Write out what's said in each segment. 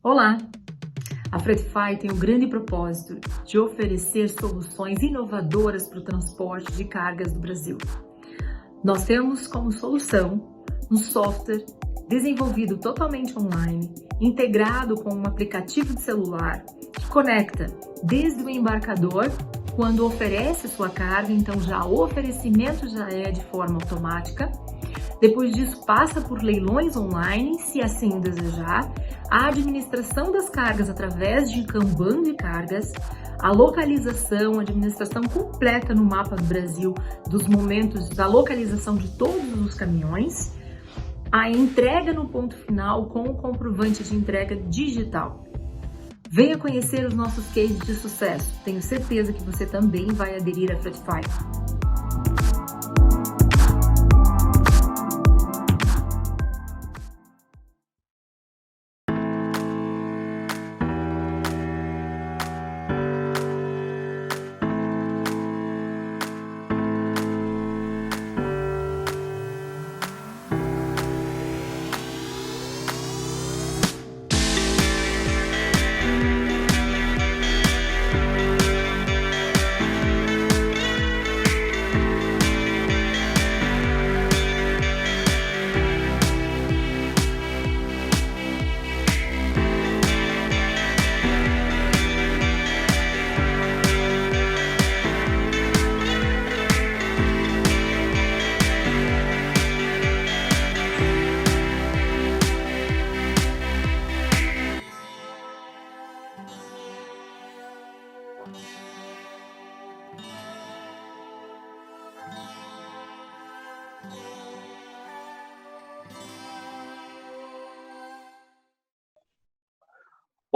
Olá! A Fretify tem o grande propósito de oferecer soluções inovadoras para o transporte de cargas do Brasil. Nós temos como solução um software desenvolvido totalmente online, integrado com um aplicativo de celular que conecta desde o embarcador, quando oferece sua carga, então já o oferecimento já é de forma automática. Depois disso, passa por leilões online, se assim desejar, a administração das cargas através de Kanban de cargas, a localização, a administração completa no mapa do Brasil dos momentos da localização de todos os caminhões, a entrega no ponto final com o comprovante de entrega digital. Venha conhecer os nossos cases de sucesso. Tenho certeza que você também vai aderir à Fretify.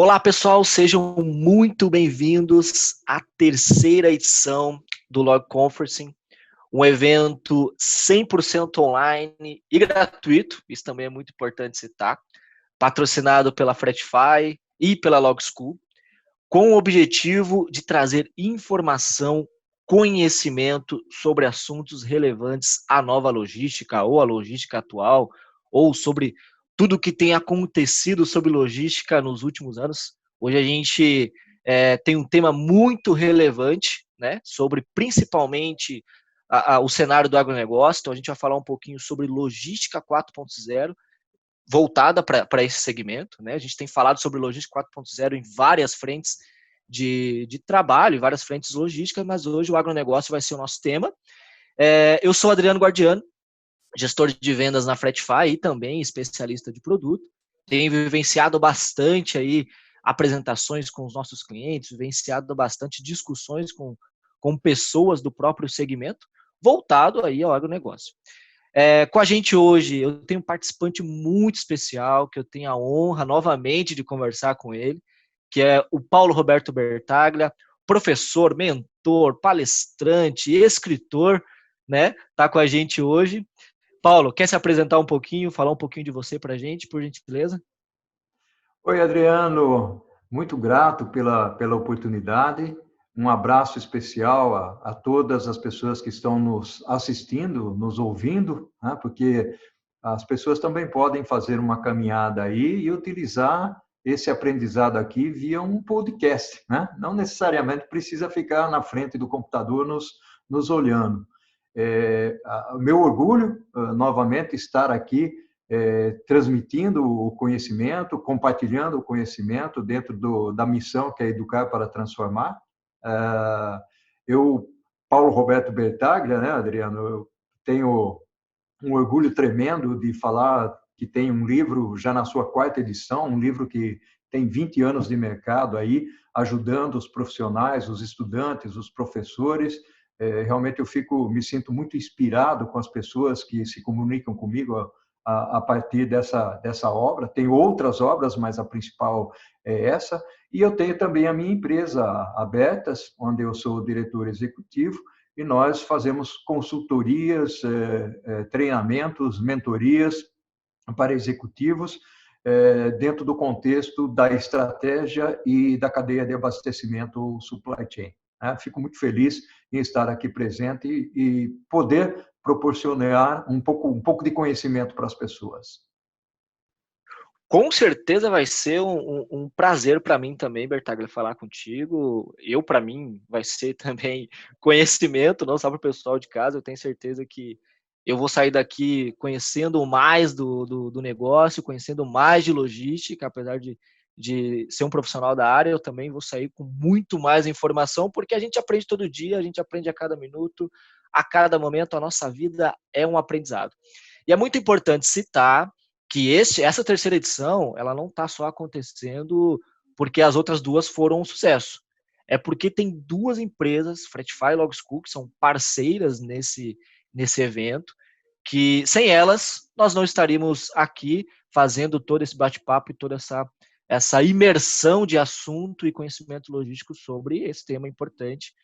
Olá, pessoal, sejam muito bem-vindos à terceira edição do Log Conferencing, um evento 100% online e gratuito, isso também é muito importante citar, patrocinado pela Fretify e pela Log School, com o objetivo de trazer informação, conhecimento sobre assuntos relevantes à nova logística ou à logística atual, ou sobre tudo o que tem acontecido sobre logística nos últimos anos. Hoje a gente tem um tema muito relevante, né, sobre principalmente o cenário do agronegócio. Então a gente vai falar um pouquinho sobre logística 4.0, voltada para esse segmento, né? A gente tem falado sobre logística 4.0 em várias frentes de trabalho, várias frentes logísticas, mas hoje o agronegócio vai ser o nosso tema. Eu sou Adriano Guardiano, gestor de vendas na Fretify e também especialista de produto. Tenho vivenciado bastante aí apresentações com os nossos clientes, vivenciado bastante discussões com pessoas do próprio segmento, voltado aí ao agronegócio. Com a gente hoje, eu tenho um participante muito especial, que eu tenho a honra novamente de conversar com ele, que é o Paulo Roberto Bertaglia, professor, mentor, palestrante, escritor, né? Tá com a gente hoje. Paulo, quer se apresentar um pouquinho, falar um pouquinho de você para a gente, por gentileza? Oi, Adriano, muito grato pela oportunidade. Um abraço especial a todas as pessoas que estão nos assistindo, nos ouvindo, né? Porque as pessoas também podem fazer uma caminhada aí e utilizar esse aprendizado aqui via um podcast, né? Não necessariamente precisa ficar na frente do computador nos olhando. Meu orgulho, novamente, estar aqui transmitindo o conhecimento, compartilhando o conhecimento dentro da missão que é educar para transformar. Eu, Paulo Roberto Bertaglia, né, Adriano, eu tenho um orgulho tremendo de falar que tem um livro já na sua quarta edição, um livro que tem 20 anos de mercado aí, ajudando os profissionais, os estudantes, os professores. Realmente me sinto muito inspirado com as pessoas que se comunicam comigo a partir dessa obra. Tem outras obras, mas a principal é essa. E eu tenho também a minha empresa, Abertas, onde eu sou diretor executivo, e nós fazemos consultorias, treinamentos, mentorias para executivos, dentro do contexto da estratégia e da cadeia de abastecimento supply chain. Fico muito feliz em estar aqui presente e poder proporcionar um pouco de conhecimento para as pessoas. Com certeza vai ser um prazer para mim também, Bertaglia, falar contigo. Para mim, vai ser também conhecimento, não só para o pessoal de casa. Eu tenho certeza que eu vou sair daqui conhecendo mais do negócio, conhecendo mais de logística, apesar de ser um profissional da área, eu também vou sair com muito mais informação, porque a gente aprende todo dia, a gente aprende a cada minuto, a cada momento, a nossa vida é um aprendizado. E é muito importante citar que essa terceira edição, ela não está só acontecendo porque as outras duas foram um sucesso. É porque tem duas empresas, Fretify e Logscool, que são parceiras nesse evento, que sem elas, nós não estaríamos aqui fazendo todo esse bate-papo e toda essa imersão de assunto e conhecimento logístico sobre esse tema importante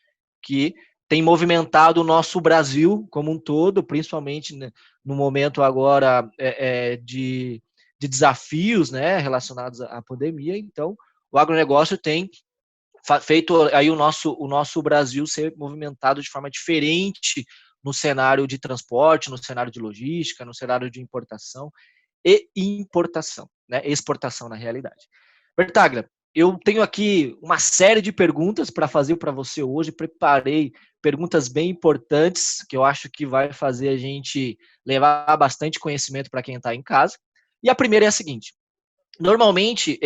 que tem movimentado o nosso Brasil como um todo, principalmente no momento agora de desafios, né, relacionados à pandemia. Então, o agronegócio tem feito aí o nosso Brasil ser movimentado de forma diferente no cenário de transporte, no cenário de logística, no cenário de importação e importação, né, exportação na realidade. Bertaglia, eu tenho aqui uma série de perguntas para fazer para você hoje. Preparei perguntas bem importantes que eu acho que vai fazer a gente levar bastante conhecimento para quem está em casa. E a primeira é a seguinte: normalmente,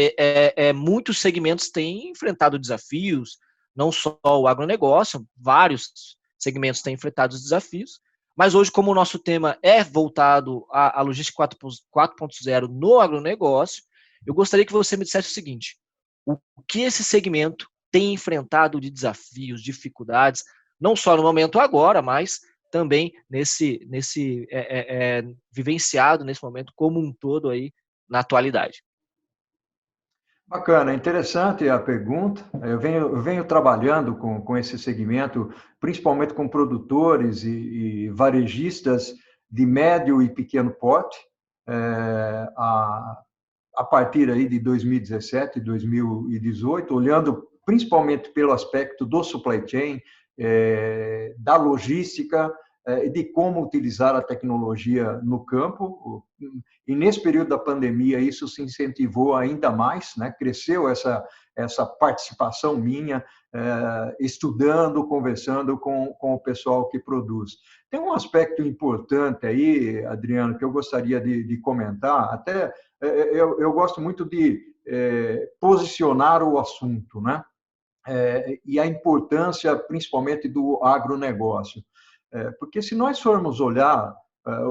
muitos segmentos têm enfrentado desafios, não só o agronegócio, vários segmentos têm enfrentado os desafios, mas hoje, como o nosso tema é voltado à logística 4.0 no agronegócio, eu gostaria que você me dissesse o seguinte: o que esse segmento tem enfrentado de desafios, dificuldades, não só no momento agora, mas também vivenciado nesse momento como um todo aí na atualidade. Bacana, interessante a pergunta. Eu venho trabalhando com esse segmento, principalmente com produtores e varejistas de médio e pequeno porte, a partir aí de 2017, 2018, olhando principalmente pelo aspecto do supply chain, da logística, de como utilizar a tecnologia no campo. E nesse período da pandemia, isso se incentivou ainda mais, né? Cresceu essa participação minha, estudando, conversando com o pessoal que produz. Tem um aspecto importante aí, Adriano, que eu gostaria de comentar, até eu gosto muito de posicionar o assunto, né? E a importância, principalmente, do agronegócio. Porque se nós formos olhar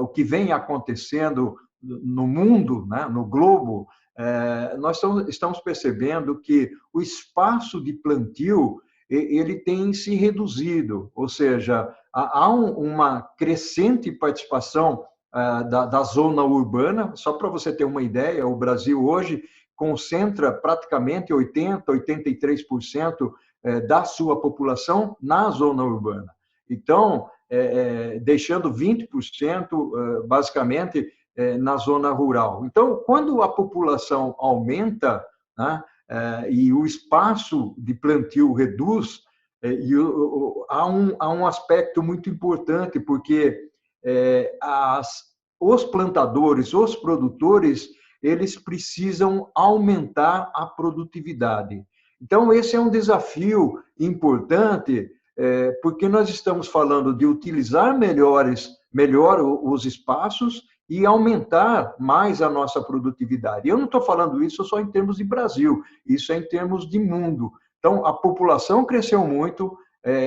o que vem acontecendo no mundo, né, no globo, nós estamos percebendo que o espaço de plantio ele tem se reduzido, ou seja, há uma crescente participação da zona urbana. Só para você ter uma ideia, o Brasil hoje concentra praticamente 80%, 83% da sua população na zona urbana. Então, deixando 20% basicamente na zona rural. Então, quando a população aumenta, né, e o espaço de plantio reduz, há um aspecto muito importante, porque os plantadores, os produtores, eles precisam aumentar a produtividade. Então, esse é um desafio importante, porque nós estamos falando de utilizar melhor os espaços e aumentar mais a nossa produtividade. Eu não estou falando isso só em termos de Brasil, isso é em termos de mundo. Então, a população cresceu muito,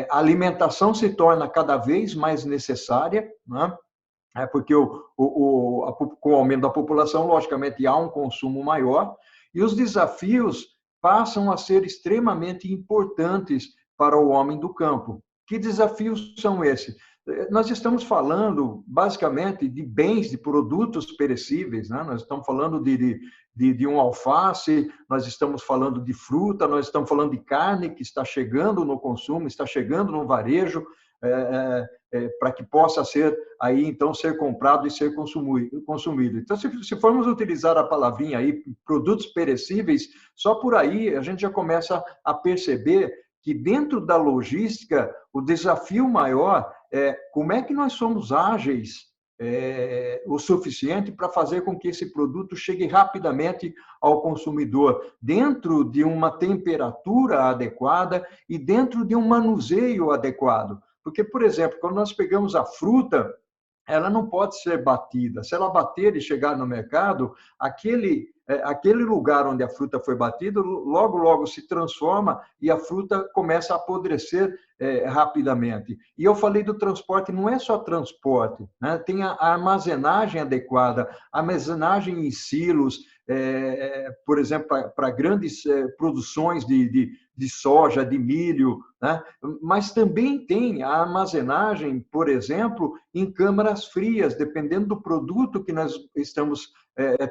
a alimentação se torna cada vez mais necessária, né? Porque com o aumento da população, logicamente, há um consumo maior, e os desafios passam a ser extremamente importantes para o homem do campo. Que desafios são esses? Nós estamos falando, basicamente, de bens, de produtos perecíveis, né? Nós estamos falando de um alface, nós estamos falando de fruta, nós estamos falando de carne que está chegando no consumo, está chegando no varejo, para que possa ser aí então ser comprado e ser consumido. Então, se formos utilizar a palavrinha aí, produtos perecíveis, só por aí a gente já começa a perceber que dentro da logística o desafio maior é como é que nós somos ágeis o suficiente para fazer com que esse produto chegue rapidamente ao consumidor, dentro de uma temperatura adequada e dentro de um manuseio adequado. Porque, por exemplo, quando nós pegamos a fruta, ela não pode ser batida. Se ela bater e chegar no mercado, aquele lugar onde a fruta foi batida, logo se transforma e a fruta começa a apodrecer rapidamente. E eu falei do transporte, não é só transporte, né? Tem a armazenagem adequada, armazenagem em silos, por exemplo, para grandes produções de soja, de milho, né? Mas também tem a armazenagem, por exemplo, em câmaras frias, dependendo do produto que nós estamos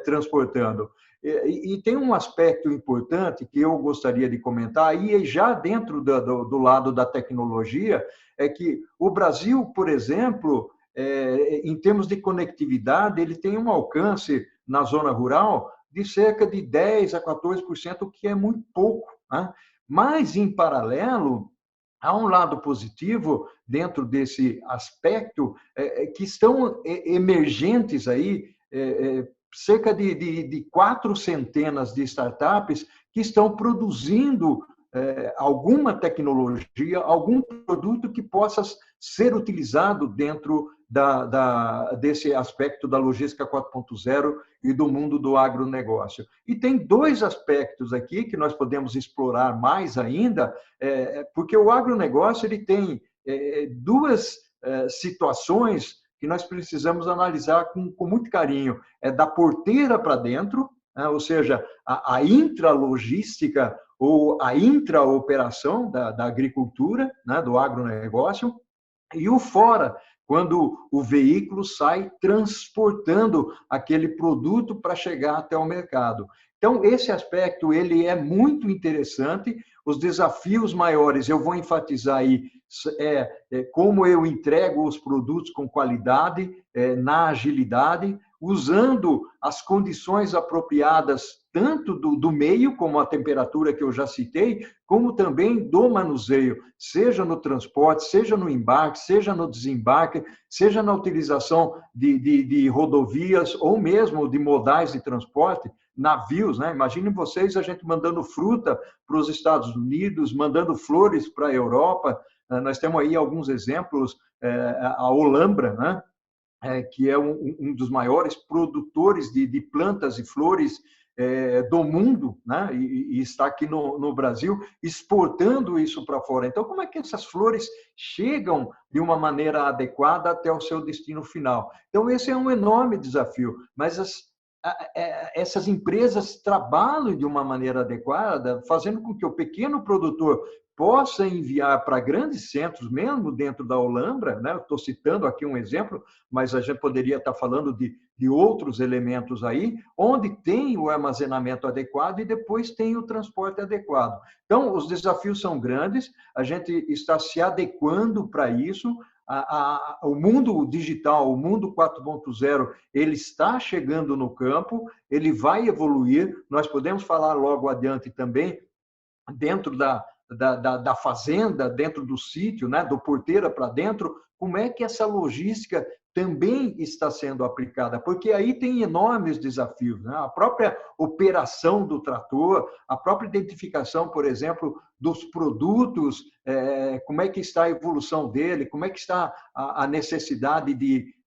transportando. E tem um aspecto importante que eu gostaria de comentar, e já dentro do lado da tecnologia, é que o Brasil, por exemplo, em termos de conectividade, ele tem um alcance na zona rural de cerca de 10% a 14%, o que é muito pouco, né? Mas, em paralelo, há um lado positivo dentro desse aspecto, que estão emergentes aí, cerca de 4 centenas de startups que estão produzindo alguma tecnologia, algum produto que possa ser utilizado dentro desse aspecto da logística 4.0 e do mundo do agronegócio. E tem 2 aspectos aqui que nós podemos explorar mais ainda, porque o agronegócio ele tem 2 situações que nós precisamos analisar com muito carinho. É da porteira para dentro, né? Ou seja, a intralogística ou a intraoperação da agricultura, né? Do agronegócio, e o fora, quando o veículo sai transportando aquele produto para chegar até o mercado. Então, esse aspecto ele é muito interessante. Os desafios maiores, eu vou enfatizar aí, como eu entrego os produtos com qualidade, na agilidade, usando as condições apropriadas, tanto do meio, como a temperatura que eu já citei, como também do manuseio, seja no transporte, seja no embarque, seja no desembarque, seja na utilização de rodovias ou mesmo de modais de transporte, navios, né? Imaginem vocês a gente mandando fruta para os Estados Unidos, mandando flores para a Europa. Nós temos aí alguns exemplos, a Olambra, né? Que é um dos maiores produtores de plantas e flores do mundo, né? E está aqui no Brasil exportando isso para fora. Então, como é que essas flores chegam de uma maneira adequada até o seu destino final? Então, esse é um enorme desafio, mas essas empresas trabalham de uma maneira adequada, fazendo com que o pequeno produtor possa enviar para grandes centros, mesmo dentro da Olambra, né? Eu estou citando aqui um exemplo, mas a gente poderia estar falando de outros elementos aí, onde tem o armazenamento adequado e depois tem o transporte adequado. Então, os desafios são grandes, a gente está se adequando para isso. O mundo digital, o mundo 4.0, ele está chegando no campo, ele vai evoluir. Nós podemos falar logo adiante também, dentro da fazenda, dentro do sítio, né, do porteira para dentro, como é que essa logística também está sendo aplicada, porque aí tem enormes desafios, né? A própria operação do trator, a própria identificação, por exemplo, dos produtos, como é que está a evolução dele, como é que está a necessidade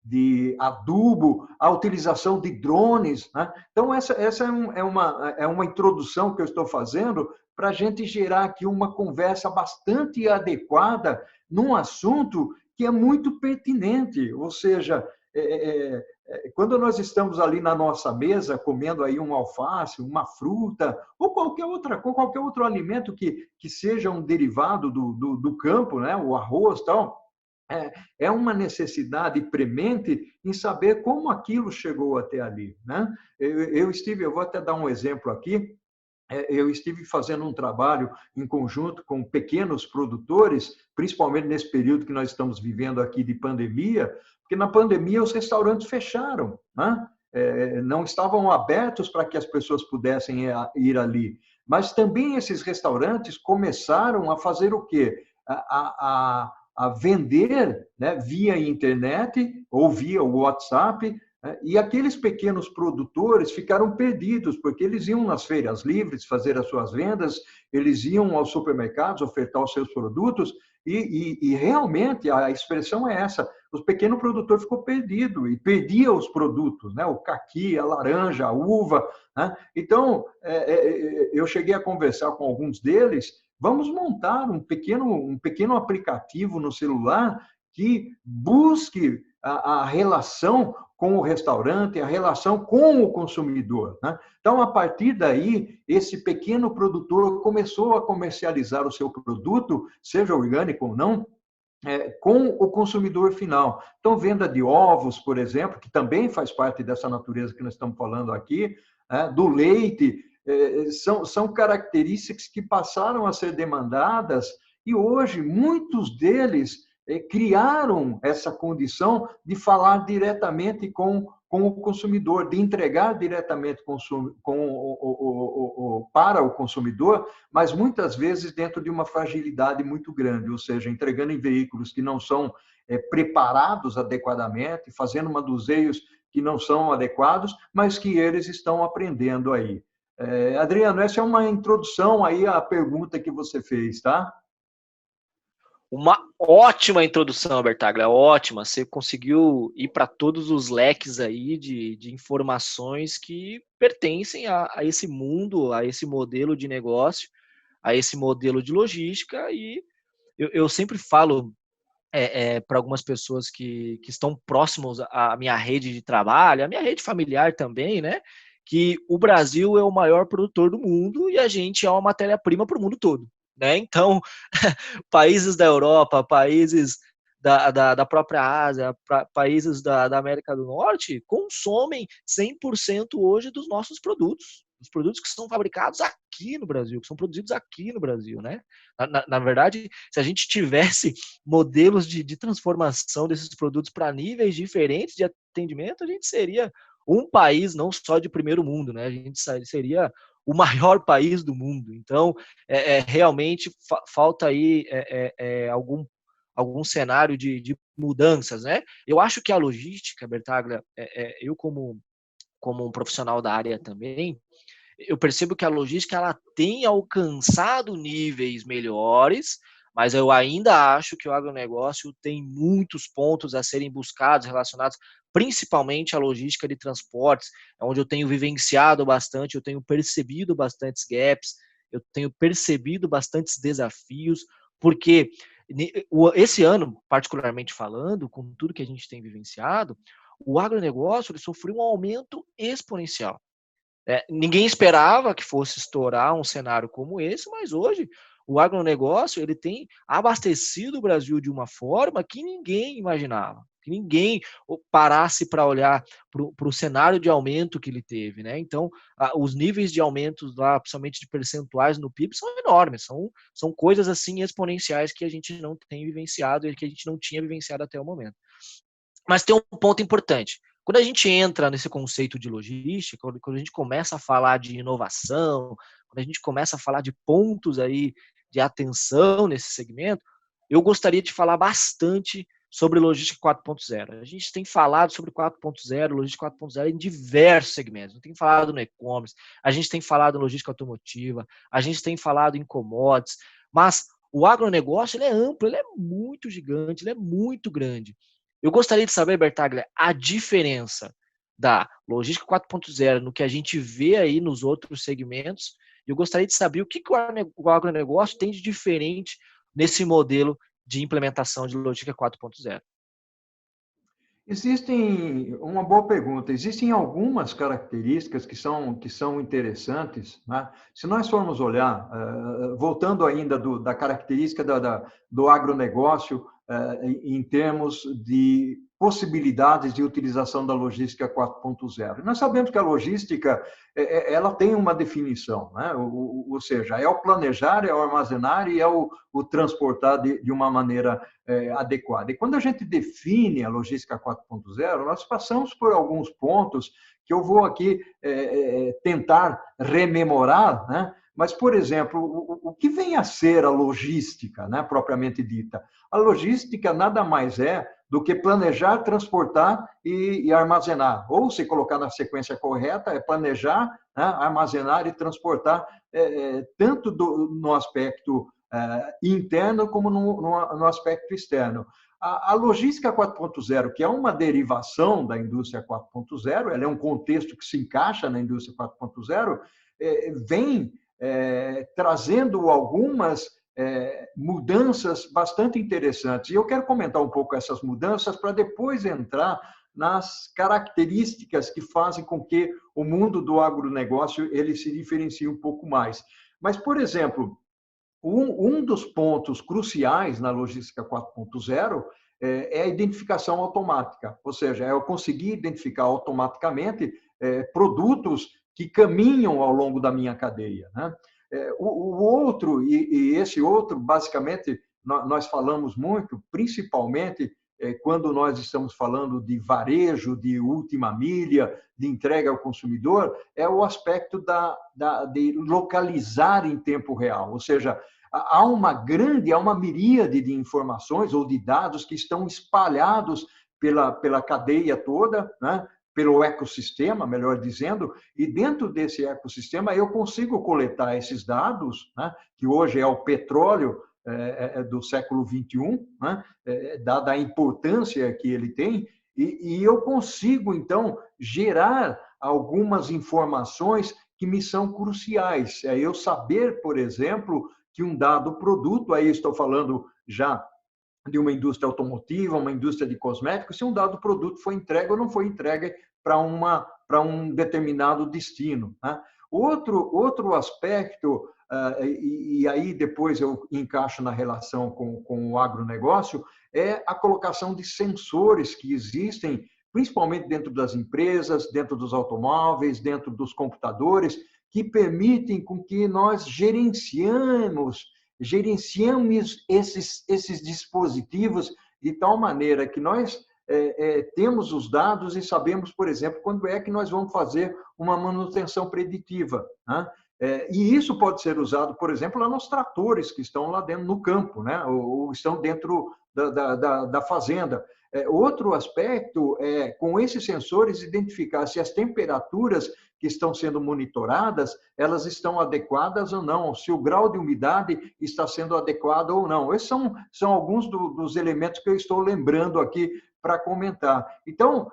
de adubo, a utilização de drones, né? Então, essa é uma introdução que eu estou fazendo para a gente gerar aqui uma conversa bastante adequada num assunto que é muito pertinente, ou seja, quando nós estamos ali na nossa mesa comendo aí um alface, uma fruta ou qualquer outro alimento que seja um derivado do campo, né, o arroz, tal, é uma necessidade premente em saber como aquilo chegou até ali, né? Eu vou até dar um exemplo aqui. Eu estive fazendo um trabalho em conjunto com pequenos produtores, principalmente nesse período que nós estamos vivendo aqui de pandemia, porque na pandemia os restaurantes fecharam, né? Não estavam abertos para que as pessoas pudessem ir ali. Mas também esses restaurantes começaram a fazer o quê? A a vender, né, via internet ou via o WhatsApp, né, e aqueles pequenos produtores ficaram perdidos, porque eles iam nas feiras livres fazer as suas vendas, eles iam aos supermercados ofertar os seus produtos, e realmente a expressão é essa: o pequeno produtor ficou perdido e perdia os produtos, né? O caqui, a laranja, a uva, né? Então, eu cheguei a conversar com alguns deles. Vamos montar um pequeno aplicativo no celular que busque a relação com o restaurante, a relação com o consumidor, né? Então, a partir daí, esse pequeno produtor começou a comercializar o seu produto, seja orgânico ou não, com o consumidor final. Então, venda de ovos, por exemplo, que também faz parte dessa natureza que nós estamos falando aqui, do leite, são características que passaram a ser demandadas e hoje muitos deles criaram essa condição de falar diretamente com o consumidor, de entregar diretamente para o consumidor, mas muitas vezes dentro de uma fragilidade muito grande, ou seja, entregando em veículos que não são preparados adequadamente, fazendo manuseios que não são adequados, mas que eles estão aprendendo aí. Adriano, essa é uma introdução aí à pergunta que você fez, tá? Uma ótima introdução, Bertaglia, ótima. Você conseguiu ir para todos os leques aí de informações que pertencem a esse mundo, a esse modelo de negócio, a esse modelo de logística. E eu sempre falo para algumas pessoas que estão próximos à minha rede de trabalho, à minha rede familiar também, né? Que o Brasil é o maior produtor do mundo e a gente é uma matéria-prima para o mundo todo, né? Então, países da Europa, países da própria Ásia, países da América do Norte consomem 100% hoje dos nossos produtos. Os produtos que são fabricados aqui no Brasil, que são produzidos aqui no Brasil, né? Na verdade, se a gente tivesse modelos de transformação desses produtos para níveis diferentes de atendimento, a gente seria um país não só de primeiro mundo, né? A gente seria o maior país do mundo. Então, realmente falta aí algum cenário de mudanças, né? Eu acho que a logística, Bertaglia, eu como um profissional da área também, eu percebo que a logística ela tem alcançado níveis melhores, mas eu ainda acho que o agronegócio tem muitos pontos a serem buscados relacionados principalmente à logística de transportes, onde eu tenho vivenciado bastante, eu tenho percebido bastantes gaps, eu tenho percebido bastantes desafios, porque esse ano, particularmente falando, com tudo que a gente tem vivenciado, o agronegócio ele sofreu um aumento exponencial. Ninguém esperava que fosse estourar um cenário como esse, mas hoje o agronegócio ele tem abastecido o Brasil de uma forma que ninguém imaginava, que ninguém parasse para olhar para o cenário de aumento que ele teve, né? Então, os níveis de aumentos lá, principalmente de percentuais no PIB, são enormes, são coisas assim exponenciais que a gente não tem vivenciado e que a gente não tinha vivenciado até o momento. Mas tem um ponto importante. Quando a gente entra nesse conceito de logística, quando a gente começa a falar de inovação, quando a gente começa a falar de pontos aí de atenção nesse segmento, eu gostaria de falar bastante sobre logística 4.0. A gente tem falado sobre 4.0, logística 4.0 em diversos segmentos. A gente tem falado no e-commerce, a gente tem falado em logística automotiva, a gente tem falado em commodities, mas o agronegócio ele é amplo, ele é muito gigante, ele é muito grande. Eu gostaria de saber, Bertaglia, a diferença da logística 4.0 no que a gente vê aí nos outros segmentos. Eu gostaria de saber o que o agronegócio tem de diferente nesse modelo de implementação de logística 4.0. Uma boa pergunta, existem algumas características que são interessantes, né? Se nós formos olhar, voltando ainda da característica do agronegócio, em termos de possibilidades de utilização da logística 4.0. Nós sabemos que a logística ela tem uma definição, né? Ou seja, é o planejar, é o armazenar e é o transportar de uma maneira adequada. E quando a gente define a logística 4.0, nós passamos por alguns pontos que eu vou aqui tentar rememorar, né? Mas, por exemplo, o que vem a ser a logística, né, propriamente dita? A logística nada mais é do que planejar, transportar e armazenar. Ou, se colocar na sequência correta, é planejar, né, armazenar e transportar, tanto no aspecto interno como no aspecto externo. A logística 4.0, que é uma derivação da indústria 4.0, ela é um contexto que se encaixa na indústria 4.0, vem trazendo algumas mudanças bastante interessantes. E eu quero comentar um pouco essas mudanças para depois entrar nas características que fazem com que o mundo do agronegócio ele se diferencie um pouco mais. Mas, por exemplo, um dos pontos cruciais na logística 4.0 é a identificação automática, ou seja, é eu conseguir identificar automaticamente produtos que caminham ao longo da minha cadeia, né? O outro, e esse outro, basicamente, nós falamos muito, principalmente quando nós estamos falando de varejo, de última milha, de entrega ao consumidor, é o aspecto de localizar em tempo real, ou seja, há uma miríade de informações ou de dados que estão espalhados pela cadeia toda, né? Pelo ecossistema, melhor dizendo, e dentro desse ecossistema eu consigo coletar esses dados, né, que hoje é o petróleo do século XXI, né, dada a importância que ele tem, e eu consigo, então, gerar algumas informações que me são cruciais. É eu saber, por exemplo, que um dado produto, aí estou falando já de uma indústria automotiva, uma indústria de cosméticos, se um dado produto foi entregue ou não foi entregue para um determinado destino, né? Outro aspecto, e aí depois eu encaixo na relação com o agronegócio, é a colocação de sensores que existem, principalmente dentro das empresas, dentro dos automóveis, dentro dos computadores, que permitem com que nós gerenciemos esses dispositivos de tal maneira que nós temos os dados e sabemos, por exemplo, quando é que nós vamos fazer uma manutenção preditiva, né? E isso pode ser usado, por exemplo, lá nos tratores que estão lá dentro no campo, né? Ou estão dentro da fazenda. Outro aspecto é, com esses sensores, identificar se as temperaturas que estão sendo monitoradas, elas estão adequadas ou não, se o grau de umidade está sendo adequado ou não. Esses são alguns dos elementos que eu estou lembrando aqui para comentar. Então,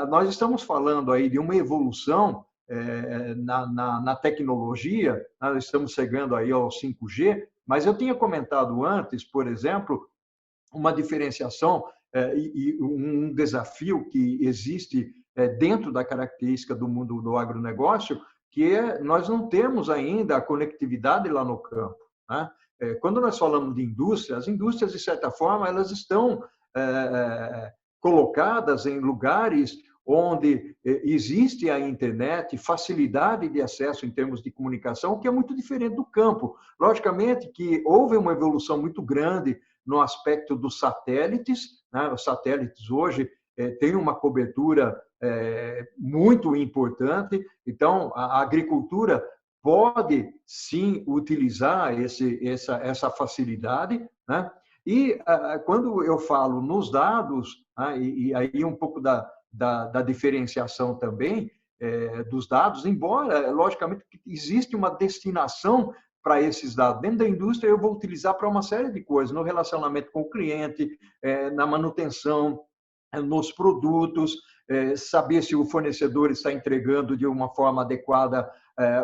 nós estamos falando aí de uma evolução na tecnologia, nós estamos chegando aí ao 5G, mas eu tinha comentado antes, por exemplo, uma diferenciação e um desafio que existe dentro da característica do mundo do agronegócio, que nós não temos ainda a conectividade lá no campo, né? Quando nós falamos de indústria, as indústrias, de certa forma, elas estão colocadas em lugares onde existe a internet, facilidade de acesso em termos de comunicação, que é muito diferente do campo. Logicamente que houve uma evolução muito grande no aspecto dos satélites, né? Os satélites hoje têm uma cobertura muito importante, então a agricultura pode sim utilizar essa facilidade, né? E quando eu falo nos dados, e aí um pouco da diferenciação também dos dados, embora, logicamente, existe uma destinação para esses dados. Dentro da indústria, eu vou utilizar para uma série de coisas, no relacionamento com o cliente, na manutenção, nos produtos, saber se o fornecedor está entregando de uma forma adequada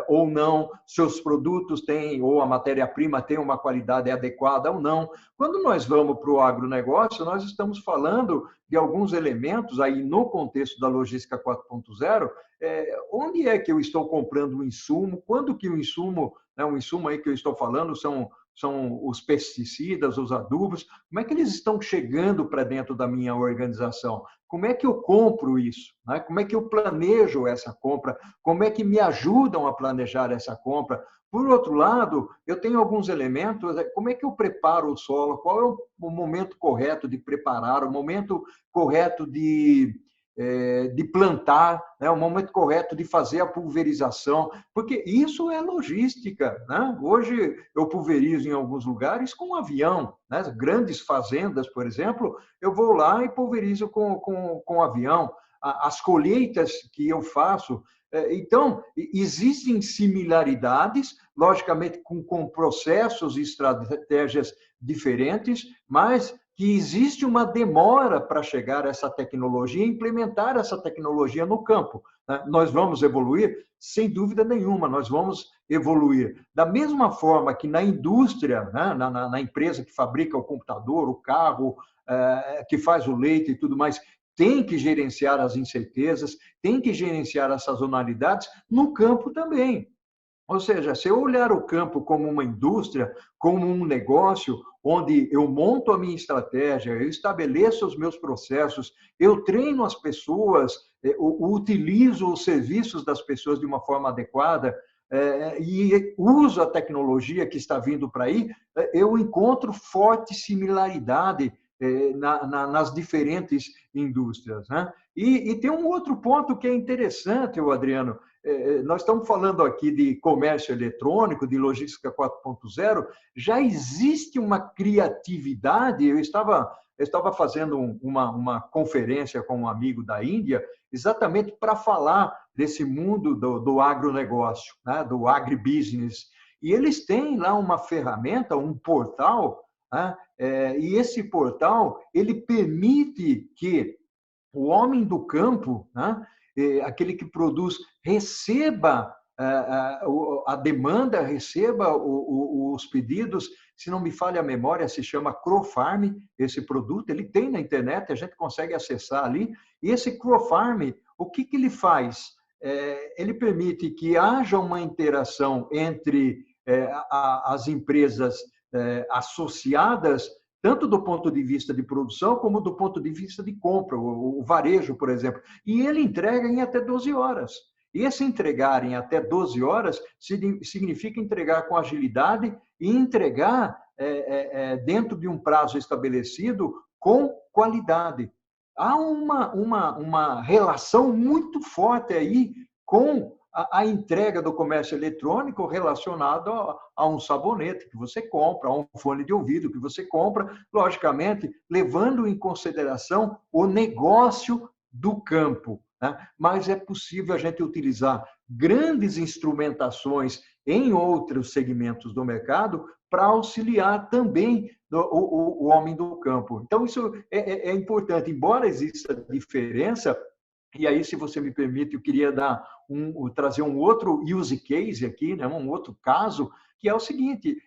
ou não, se os produtos têm, ou a matéria-prima tem uma qualidade adequada ou não. Quando nós vamos para o agronegócio, nós estamos falando de alguns elementos aí no contexto da logística 4.0, onde é que eu estou comprando o insumo, quando que o insumo, um insumo aí que eu estou falando são são os pesticidas, os adubos, como é que eles estão chegando para dentro da minha organização? Como é que eu compro isso? Né? Como é que eu planejo essa compra? Como é que me ajudam a planejar essa compra? Por outro lado, eu tenho alguns elementos, como é que eu preparo o solo? Qual é o momento correto de preparar, o momento correto de plantar, né? O momento correto de fazer a pulverização, porque isso é logística, né? Hoje eu pulverizo em alguns lugares com um avião, né? Grandes fazendas, por exemplo, eu vou lá e pulverizo com avião. As colheitas que eu faço, então, existem similaridades, logicamente com processos e estratégias diferentes, mas que existe uma demora para chegar a essa tecnologia e implementar essa tecnologia no campo. Nós vamos evoluir? Sem dúvida nenhuma, nós vamos evoluir. Da mesma forma que na indústria, né, na empresa que fabrica o computador, o carro, que faz o leite e tudo mais, tem que gerenciar as incertezas, tem que gerenciar as sazonalidades, no campo também. Ou seja, se eu olhar o campo como uma indústria, como um negócio, onde eu monto a minha estratégia, eu estabeleço os meus processos, eu treino as pessoas, utilizo os serviços das pessoas de uma forma adequada, e uso a tecnologia que está vindo para aí, eu encontro forte similaridade nas diferentes indústrias. Né? E tem um outro ponto que é interessante, Adriano. Nós estamos falando aqui de comércio eletrônico, de logística 4.0, já existe uma criatividade. Eu estava fazendo uma conferência com um amigo da Índia, exatamente para falar desse mundo do agronegócio, né, do agribusiness. E eles têm lá uma ferramenta, um portal, né, e esse portal ele permite que o homem do campo, né, aquele que produz, receba a demanda, receba os pedidos. Se não me falha a memória, se chama CroFarm, esse produto, ele tem na internet, a gente consegue acessar ali. E esse CroFarm, o que ele faz? Ele permite que haja uma interação entre as empresas associadas, tanto do ponto de vista de produção, como do ponto de vista de compra, o varejo, por exemplo. E ele entrega em até 12 horas. E esse entregar em até 12 horas significa entregar com agilidade e entregar dentro de um prazo estabelecido com qualidade. Há uma relação muito forte aí com a entrega do comércio eletrônico relacionado a um sabonete que você compra, a um fone de ouvido que você compra, logicamente, levando em consideração o negócio do campo. Né? Mas é possível a gente utilizar grandes instrumentações em outros segmentos do mercado para auxiliar também o homem do campo. Então, isso é importante. Embora exista diferença, e aí, se você me permite, eu queria trazer um outro use case aqui, né? Um outro caso, que é o seguinte: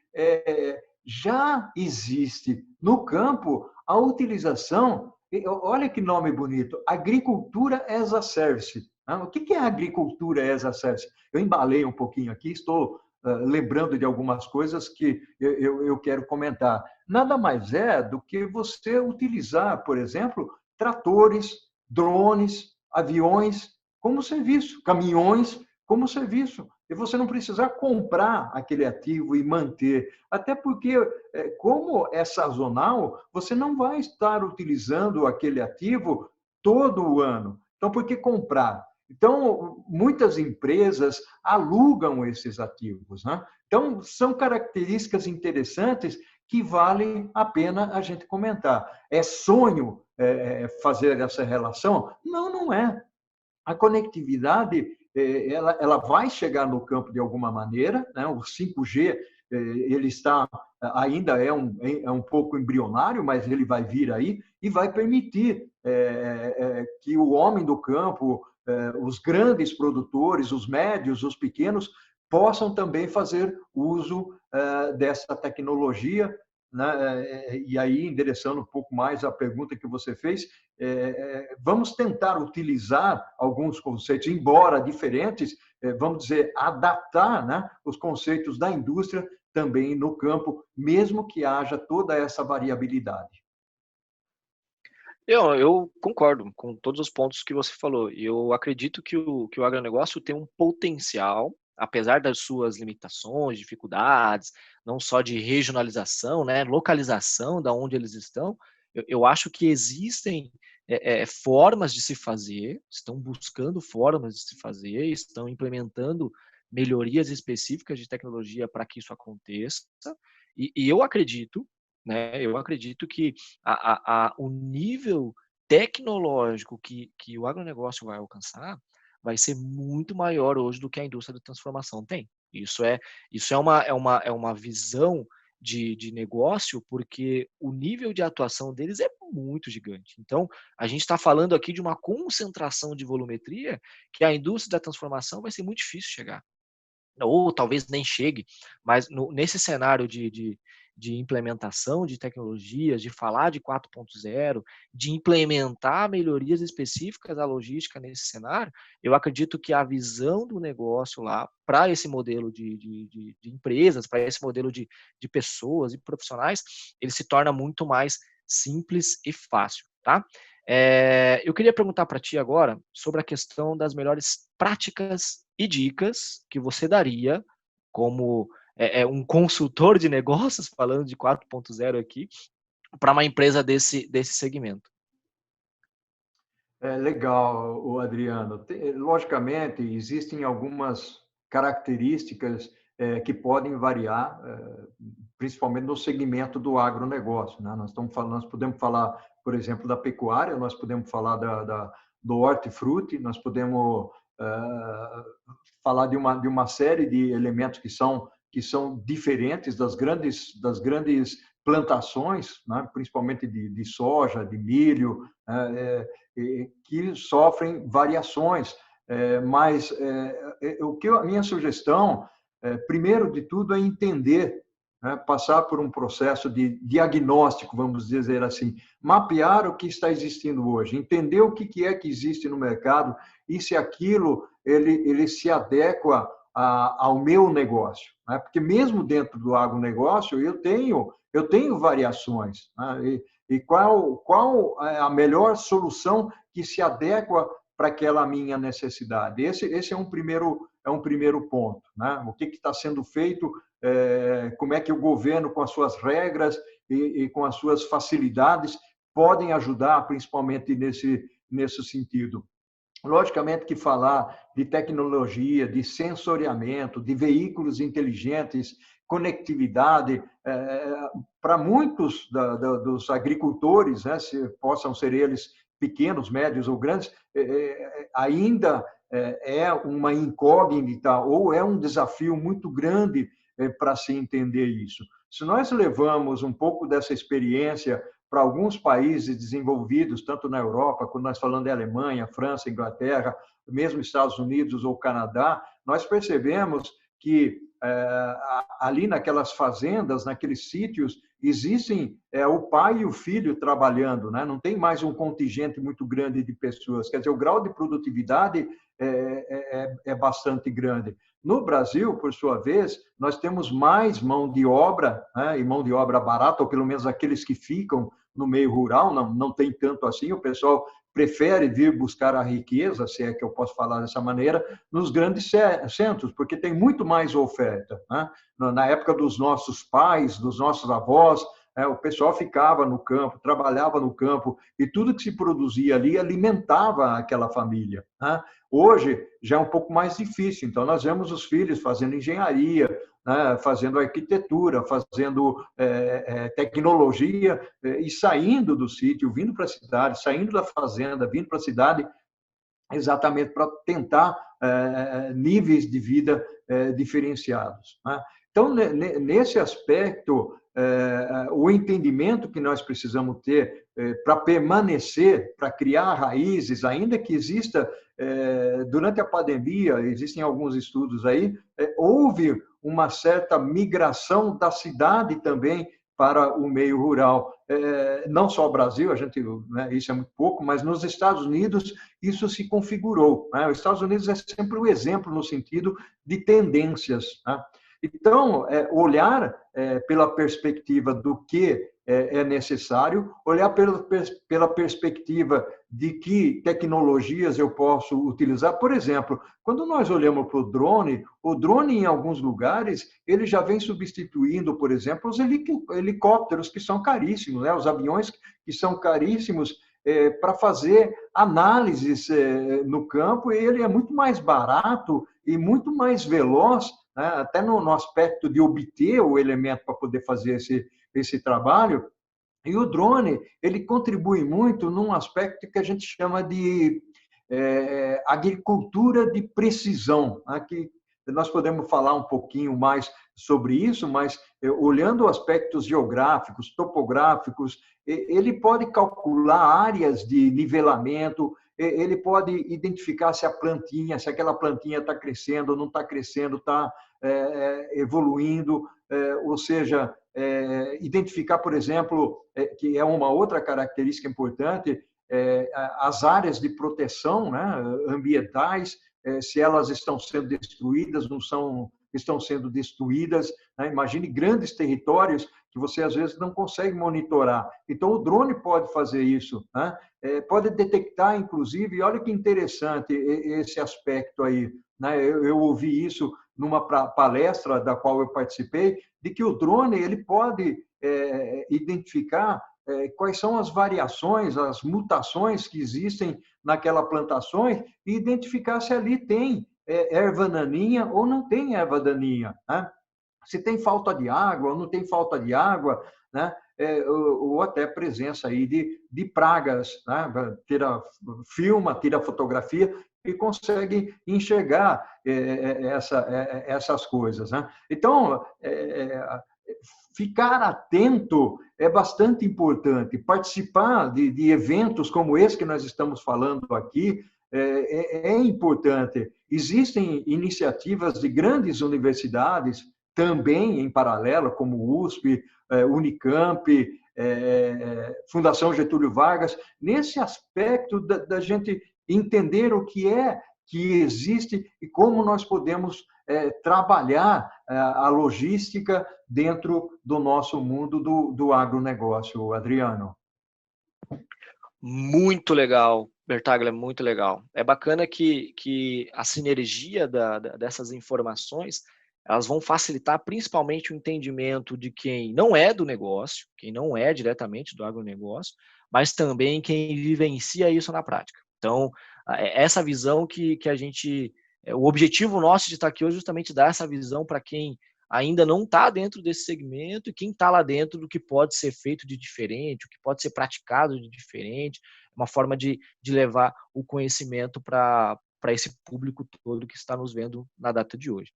já existe no campo a utilização, olha que nome bonito, agricultura as a service. Né? O que é agricultura as a service? Eu embalei um pouquinho aqui, estou lembrando de algumas coisas que eu quero comentar. Nada mais é do que você utilizar, por exemplo, tratores, drones, aviões como serviço, caminhões como serviço. E você não precisar comprar aquele ativo e manter. Até porque, como é sazonal, você não vai estar utilizando aquele ativo todo o ano. Então, por que comprar? Então, muitas empresas alugam esses ativos. Né? Então, são características interessantes que vale a pena a gente comentar. É sonho fazer essa relação? Não, não é. A conectividade ela vai chegar no campo de alguma maneira, né? O 5G ele está ainda é um pouco embrionário, mas ele vai vir aí e vai permitir que o homem do campo, os grandes produtores, os médios, os pequenos, possam também fazer uso dessa tecnologia né, e aí endereçando um pouco mais a pergunta que você fez, vamos tentar utilizar alguns conceitos, embora diferentes, vamos dizer, adaptar, né, os conceitos da indústria também no campo, mesmo que haja toda essa variabilidade. Eu concordo com todos os pontos que você falou. Eu acredito que o agronegócio tem um potencial, apesar das suas limitações, dificuldades, não só de regionalização, né, localização da onde eles estão. Eu acho que existem formas de se fazer, estão buscando formas de se fazer, estão implementando melhorias específicas de tecnologia para que isso aconteça. E eu acredito, né, eu acredito que o nível tecnológico que o agronegócio vai alcançar vai ser muito maior hoje do que a indústria da transformação tem. Isso é uma visão de negócio, porque o nível de atuação deles é muito gigante. Então, a gente está falando aqui de uma concentração de volumetria que a indústria da transformação vai ser muito difícil chegar, ou talvez nem chegue, mas nesse cenário de implementação de tecnologias, de falar de 4.0, de implementar melhorias específicas à logística nesse cenário, eu acredito que a visão do negócio lá, para esse modelo de empresas, para esse modelo de pessoas e profissionais, ele se torna muito mais simples e fácil, tá? Eu queria perguntar para ti agora sobre a questão das melhores práticas e dicas que você daria como um consultor de negócios, falando de 4.0 aqui, para uma empresa desse segmento. Legal, o Adriano. Logicamente, existem algumas características que podem variar, principalmente no segmento do agronegócio, né? Nós podemos falar, por exemplo, da pecuária, nós podemos falar do hortifruti, nós podemos falar de uma série de elementos que são diferentes das grandes plantações, né? Principalmente de soja, de milho, que sofrem variações. Mas a minha sugestão, primeiro de tudo, é entender, né, passar por um processo de diagnóstico, vamos dizer assim, mapear o que está existindo hoje, entender o que é que existe no mercado e se aquilo ele se adequa ao meu negócio, né? Porque mesmo dentro do agronegócio eu tenho variações, né? E qual é a melhor solução que se adequa para aquela minha necessidade? Esse é um primeiro ponto, né? O que está sendo feito, como é que o governo, com as suas regras e com as suas facilidades, podem ajudar, principalmente nesse sentido. Logicamente que falar de tecnologia, de sensoriamento, de veículos inteligentes, conectividade, para muitos dos agricultores, né, se possam ser eles pequenos, médios ou grandes, ainda é uma incógnita ou é um desafio muito grande para se entender isso. Se nós levamos um pouco dessa experiência para alguns países desenvolvidos, tanto na Europa, quando nós falamos de Alemanha, França, Inglaterra, mesmo Estados Unidos ou Canadá, nós percebemos que ali naquelas fazendas, naqueles sítios, existem o pai e o filho trabalhando, né? Não tem mais um contingente muito grande de pessoas. Quer dizer, o grau de produtividade é bastante grande. No Brasil, por sua vez, nós temos mais mão de obra, né? E mão de obra barata, ou pelo menos aqueles que ficam no meio rural, não tem tanto assim, o pessoal prefere vir buscar a riqueza, se é que eu posso falar dessa maneira, nos grandes centros, porque tem muito mais oferta, né? Na época dos nossos pais, dos nossos avós, o pessoal ficava no campo, trabalhava no campo, e tudo que se produzia ali alimentava aquela família, né? Hoje já é um pouco mais difícil, então nós vemos os filhos fazendo engenharia, né, fazendo arquitetura, fazendo tecnologia, e saindo do sítio, vindo para a cidade, saindo da fazenda, vindo para a cidade, exatamente para tentar níveis de vida diferenciados, né? Então, nesse aspecto, o entendimento que nós precisamos ter para permanecer, para criar raízes, ainda que exista, durante a pandemia, existem alguns estudos aí, houve uma certa migração da cidade também para o meio rural. Não só o Brasil, a gente, né, isso é muito pouco, mas nos Estados Unidos isso se configurou, né? Os Estados Unidos é sempre um exemplo no sentido de tendências, né? Então, olhar pela perspectiva do que é necessário, olhar pela perspectiva de que tecnologias eu posso utilizar. Por exemplo, quando nós olhamos para o drone em alguns lugares, ele já vem substituindo, por exemplo, os helicópteros, que são caríssimos, né? Os aviões que são caríssimos, para fazer análises no campo, e ele é muito mais barato e muito mais veloz, né? Até no aspecto de obter o elemento para poder fazer esse trabalho. E o drone, ele contribui muito num aspecto que a gente chama de agricultura de precisão. Aqui nós podemos falar um pouquinho mais sobre isso, mas olhando aspectos geográficos, topográficos, ele pode calcular áreas de nivelamento, ele pode identificar se aquela plantinha está crescendo ou não está crescendo, está evoluindo, ou seja, identificar, por exemplo, que é uma outra característica importante, as áreas de proteção, né, ambientais, se elas estão sendo destruídas, não estão sendo destruídas, né? Imagine grandes territórios que você às vezes não consegue monitorar. Então o drone pode fazer isso, né? Pode detectar, inclusive, e olha que interessante esse aspecto aí, né? Eu ouvi isso numa palestra da qual eu participei, de que o drone ele pode identificar quais são as variações, as mutações que existem naquela plantação e identificar se ali tem erva daninha ou não tem erva daninha, né? Se tem falta de água ou não tem falta de água, né? Ou até presença aí de pragas, né? Filma, tira fotografia e consegue enxergar essas coisas, né? Então, ficar atento é bastante importante. Participar de eventos como esse que nós estamos falando aqui é importante. Existem iniciativas de grandes universidades também em paralelo, como USP, Unicamp, Fundação Getúlio Vargas, nesse aspecto da gente entender o que é que existe e como nós podemos trabalhar a logística dentro do nosso mundo do agronegócio, Adriano. Muito legal, Bertaglia, muito legal. É bacana que a sinergia dessas informações, elas vão facilitar principalmente o entendimento de quem não é do negócio, quem não é diretamente do agronegócio, mas também quem vivencia isso na prática. Então, essa visão que a gente... O objetivo nosso de estar aqui hoje é justamente dar essa visão para quem ainda não está dentro desse segmento e quem está lá dentro do que pode ser feito de diferente, o que pode ser praticado de diferente, uma forma de levar o conhecimento para esse público todo que está nos vendo na data de hoje.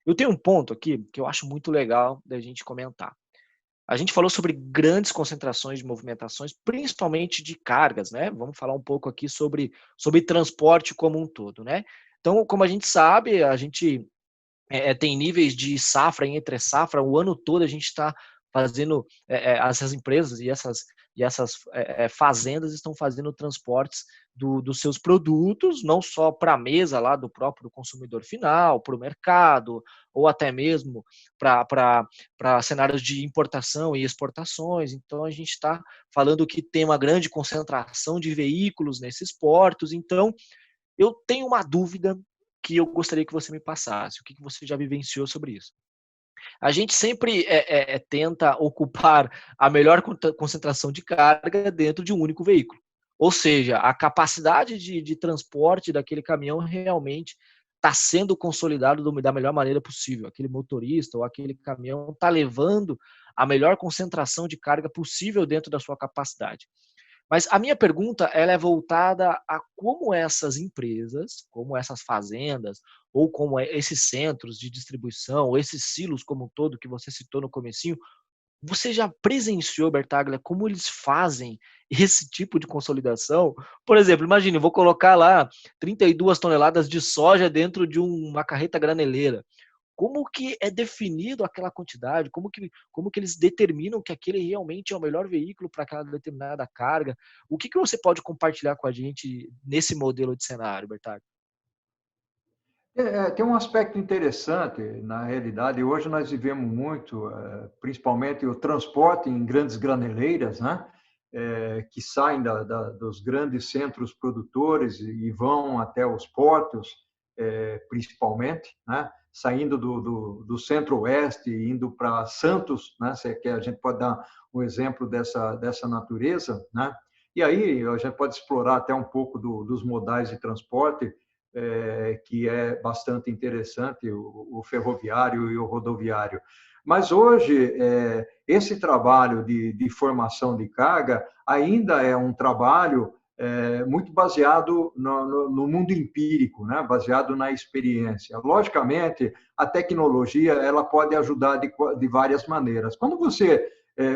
Eu tenho um ponto aqui que eu acho muito legal da gente comentar. A gente falou sobre grandes concentrações de movimentações, principalmente de cargas, né? Vamos falar um pouco aqui sobre transporte como um todo, né? Então, como a gente sabe, a gente tem níveis de safra e entre safra, o ano todo a gente está fazendo, essas empresas e essas fazendas estão fazendo transportes dos seus produtos, não só para a mesa lá do próprio consumidor final, para o mercado, ou até mesmo para cenários de importação e exportações. Então, a gente está falando que tem uma grande concentração de veículos nesses portos. Então, eu tenho uma dúvida que eu gostaria que você me passasse. O que você já vivenciou sobre isso? A gente sempre tenta ocupar a melhor concentração de carga dentro de um único veículo. Ou seja, a capacidade de transporte daquele caminhão realmente está sendo consolidado da melhor maneira possível. Aquele motorista ou aquele caminhão está levando a melhor concentração de carga possível dentro da sua capacidade. Mas a minha pergunta ela é voltada a como essas empresas, como essas fazendas, ou como esses centros de distribuição, ou esses silos como um todo que você citou no comecinho, você já presenciou, Bertaglia, como eles fazem esse tipo de consolidação? Por exemplo, imagine, eu vou colocar lá 32 toneladas de soja dentro de uma carreta graneleira. como que é definido aquela quantidade, como que eles determinam que aquele realmente é o melhor veículo para aquela determinada carga. O que você pode compartilhar com a gente nesse modelo de cenário, Bertaglia? Tem um aspecto interessante, na realidade, hoje nós vivemos muito, principalmente o transporte em grandes graneleiras, né? Que saem dos grandes centros produtores e vão até os portos, principalmente, né? Saindo do centro-oeste, indo para Santos, né? Que a gente pode dar um exemplo dessa natureza, né? E aí a gente pode explorar até um pouco dos modais de transporte, que é bastante interessante, o ferroviário e o rodoviário. Mas hoje, esse trabalho de formação de carga ainda é um trabalho muito baseado no mundo empírico, né? Baseado na experiência. Logicamente, a tecnologia ela pode ajudar de várias maneiras. Quando você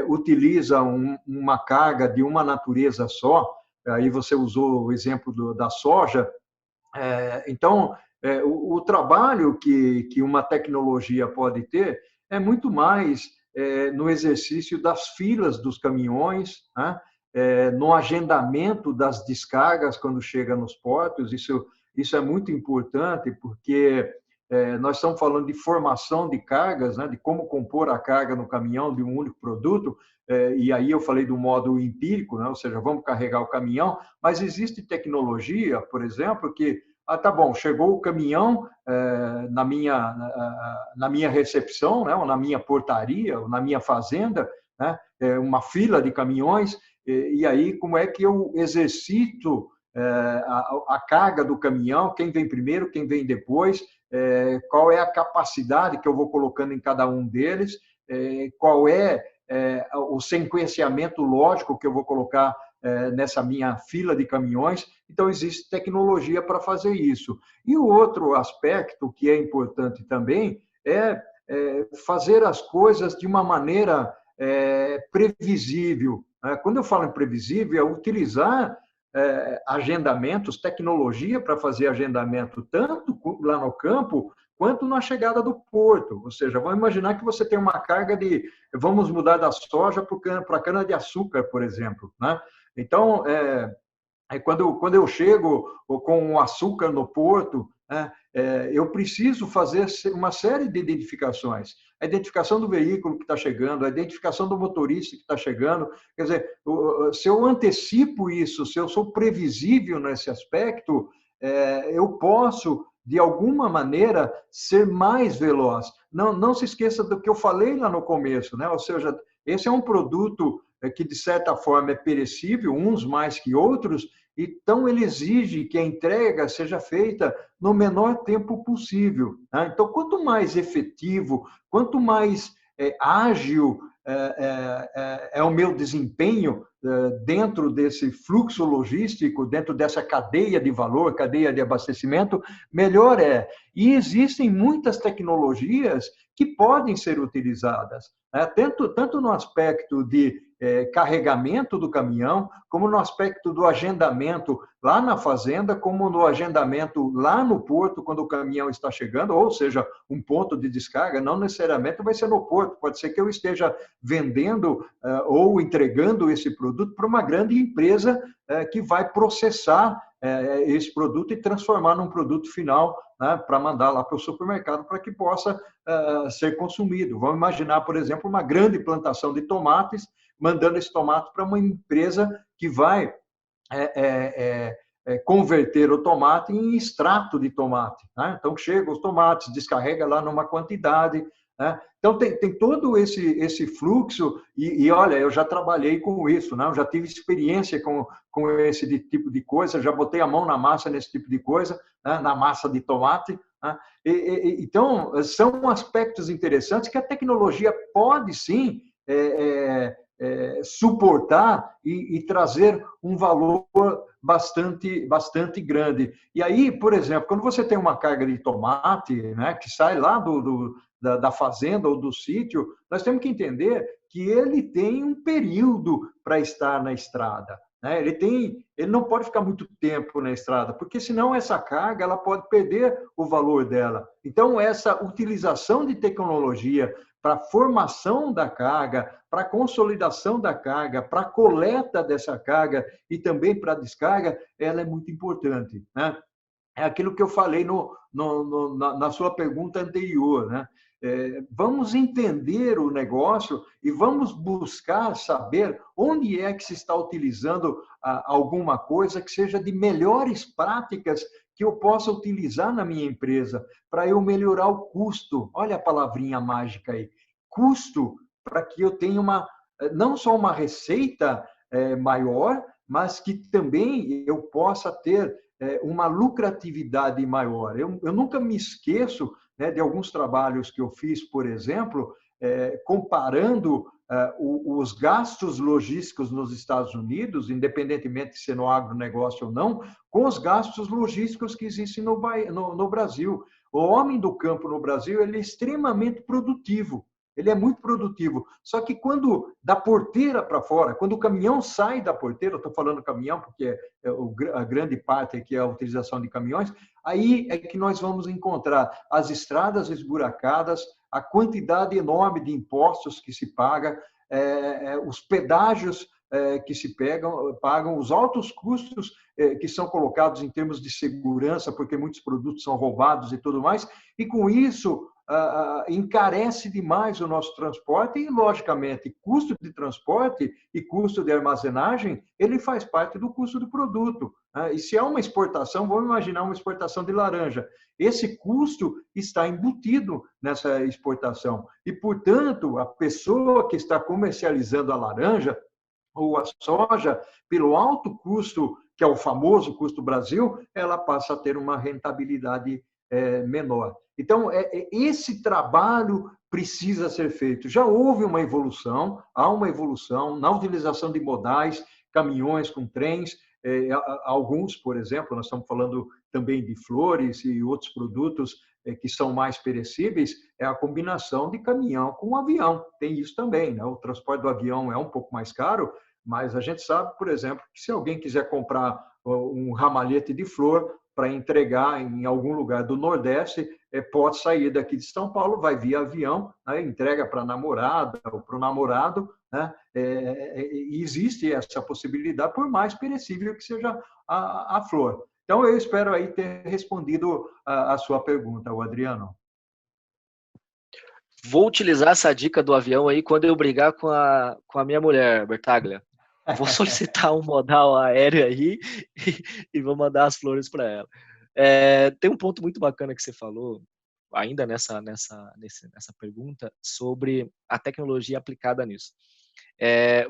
utiliza uma carga de uma natureza só, aí você usou o exemplo da soja, então, o trabalho que uma tecnologia pode ter é muito mais no exercício das filas dos caminhões, né? No agendamento das descargas quando chega nos portos. Isso é muito importante, porque nós estamos falando de formação de cargas, né? De como compor a carga no caminhão de um único produto, e aí eu falei do modo empírico, né? Ou seja, vamos carregar o caminhão, mas existe tecnologia, por exemplo, que tá bom, chegou o caminhão na minha recepção, né? Ou na minha portaria, ou na minha fazenda, né? Uma fila de caminhões, e aí como é que eu exercito a carga do caminhão, quem vem primeiro, quem vem depois, qual é a capacidade que eu vou colocando em cada um deles, qual é o sequenciamento lógico que eu vou colocar nessa minha fila de caminhões. Então, existe tecnologia para fazer isso. E o outro aspecto que é importante também é fazer as coisas de uma maneira previsível. Quando eu falo em previsível, é utilizar agendamentos, tecnologia para fazer agendamento, tanto lá no campo, quanto na chegada do porto. Ou seja, vamos imaginar que você tem uma carga vamos mudar da soja para a cana-de-açúcar, por exemplo, né? Então, quando eu chego com o açúcar no porto, né, eu preciso fazer uma série de identificações. A identificação do veículo que está chegando, a identificação do motorista que está chegando. Quer dizer, se eu antecipo isso, se eu sou previsível nesse aspecto, eu posso, de alguma maneira, ser mais veloz. Não se esqueça do que eu falei lá no começo, né? Ou seja, esse é um produto que, de certa forma, é perecível, uns mais que outros, então ele exige que a entrega seja feita no menor tempo possível, né? Então, quanto mais efetivo, quanto mais ágil é o meu desempenho dentro desse fluxo logístico, dentro dessa cadeia de valor, cadeia de abastecimento, melhor é. E existem muitas tecnologias que podem ser utilizadas, né? Tanto no aspecto de carregamento do caminhão, como no aspecto do agendamento lá na fazenda, como no agendamento lá no porto, quando o caminhão está chegando, ou seja, um ponto de descarga, não necessariamente vai ser no porto, pode ser que eu esteja vendendo ou entregando esse produto para uma grande empresa que vai processar esse produto e transformar num produto final, né, para mandar lá para o supermercado para que possa ser consumido. Vamos imaginar, por exemplo, uma grande plantação de tomates, mandando esse tomate para uma empresa que vai converter o tomate em extrato de tomate, né? Então, chega os tomates, descarrega lá numa quantidade, né? Então, tem todo esse fluxo, e olha, eu já trabalhei com isso, né? Eu já tive experiência com esse tipo de coisa, já botei a mão na massa nesse tipo de coisa, né? Na massa de tomate, né? Então, são aspectos interessantes que a tecnologia pode, sim, suportar e trazer um valor bastante grande. E aí, por exemplo, quando você tem uma carga de tomate, né, que sai lá da fazenda ou do sítio, nós temos que entender que ele tem um período para estar na estrada, né? Ele não pode ficar muito tempo na estrada, porque senão essa carga ela pode perder o valor dela. Então, essa utilização de tecnologia para a formação da carga, para a consolidação da carga, para a coleta dessa carga e também para a descarga, ela é muito importante, né? É aquilo que eu falei na sua pergunta anterior, né? Vamos entender o negócio e vamos buscar saber onde é que se está utilizando alguma coisa que seja de melhores práticas que eu possa utilizar na minha empresa para eu melhorar o custo. Olha a palavrinha mágica aí, custo, para que eu tenha não só uma receita maior, mas que também eu possa ter uma lucratividade maior. Eu nunca me esqueço, né, de alguns trabalhos que eu fiz, por exemplo, comparando os gastos logísticos nos Estados Unidos, independentemente de ser no agronegócio ou não, com os gastos logísticos que existem no Brasil. O homem do campo no Brasil ele é extremamente produtivo. Ele é muito produtivo. Só que quando da porteira para fora, quando o caminhão sai da porteira, eu estou falando caminhão porque a grande parte aqui é a utilização de caminhões, aí é que nós vamos encontrar as estradas esburacadas, a quantidade enorme de impostos que se paga, os pedágios que se pagam, os altos custos que são colocados em termos de segurança, porque muitos produtos são roubados e tudo mais, e com isso encarece demais o nosso transporte e, logicamente, custo de transporte e custo de armazenagem, ele faz parte do custo do produto. E se é uma exportação, vamos imaginar uma exportação de laranja. Esse custo está embutido nessa exportação. E, portanto, a pessoa que está comercializando a laranja ou a soja, pelo alto custo, que é o famoso custo Brasil, ela passa a ter uma rentabilidade menor. Então, esse trabalho precisa ser feito. Já houve uma evolução, há uma evolução na utilização de modais, caminhões com trens, alguns, por exemplo, nós estamos falando também de flores e outros produtos que são mais perecíveis, é a combinação de caminhão com avião. Tem isso também, né? O transporte do avião é um pouco mais caro, mas a gente sabe, por exemplo, que se alguém quiser comprar um ramalhete de flor para entregar em algum lugar do Nordeste, pode sair daqui de São Paulo, vai via avião, né, entrega para a namorada ou para o namorado, né, e existe essa possibilidade, por mais perecível que seja a flor. Então, eu espero aí ter respondido a sua pergunta, Adriano. Vou utilizar essa dica do avião aí quando eu brigar com a minha mulher, Bertaglia. Vou solicitar um modal aéreo aí e vou mandar as flores para ela. Tem um ponto muito bacana que você falou, ainda nessa pergunta, sobre a tecnologia aplicada nisso.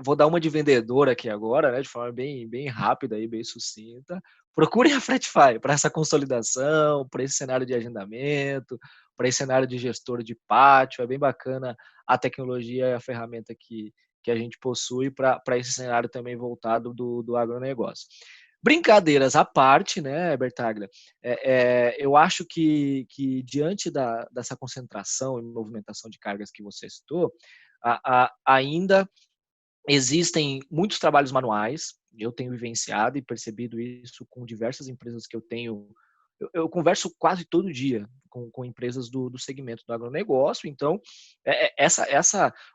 Vou dar uma de vendedora aqui agora, né, de forma bem, bem rápida e bem sucinta. Procure a Fretify para essa consolidação, para esse cenário de agendamento, para esse cenário de gestor de pátio. É bem bacana a tecnologia e a ferramenta que a gente possui para esse cenário também voltado do agronegócio. Brincadeiras à parte, né, Bertaglia, eu acho que diante dessa concentração e movimentação de cargas que você citou, ainda existem muitos trabalhos manuais. Eu tenho vivenciado e percebido isso com diversas empresas que eu tenho. Eu converso quase todo dia com empresas do segmento do agronegócio. Então,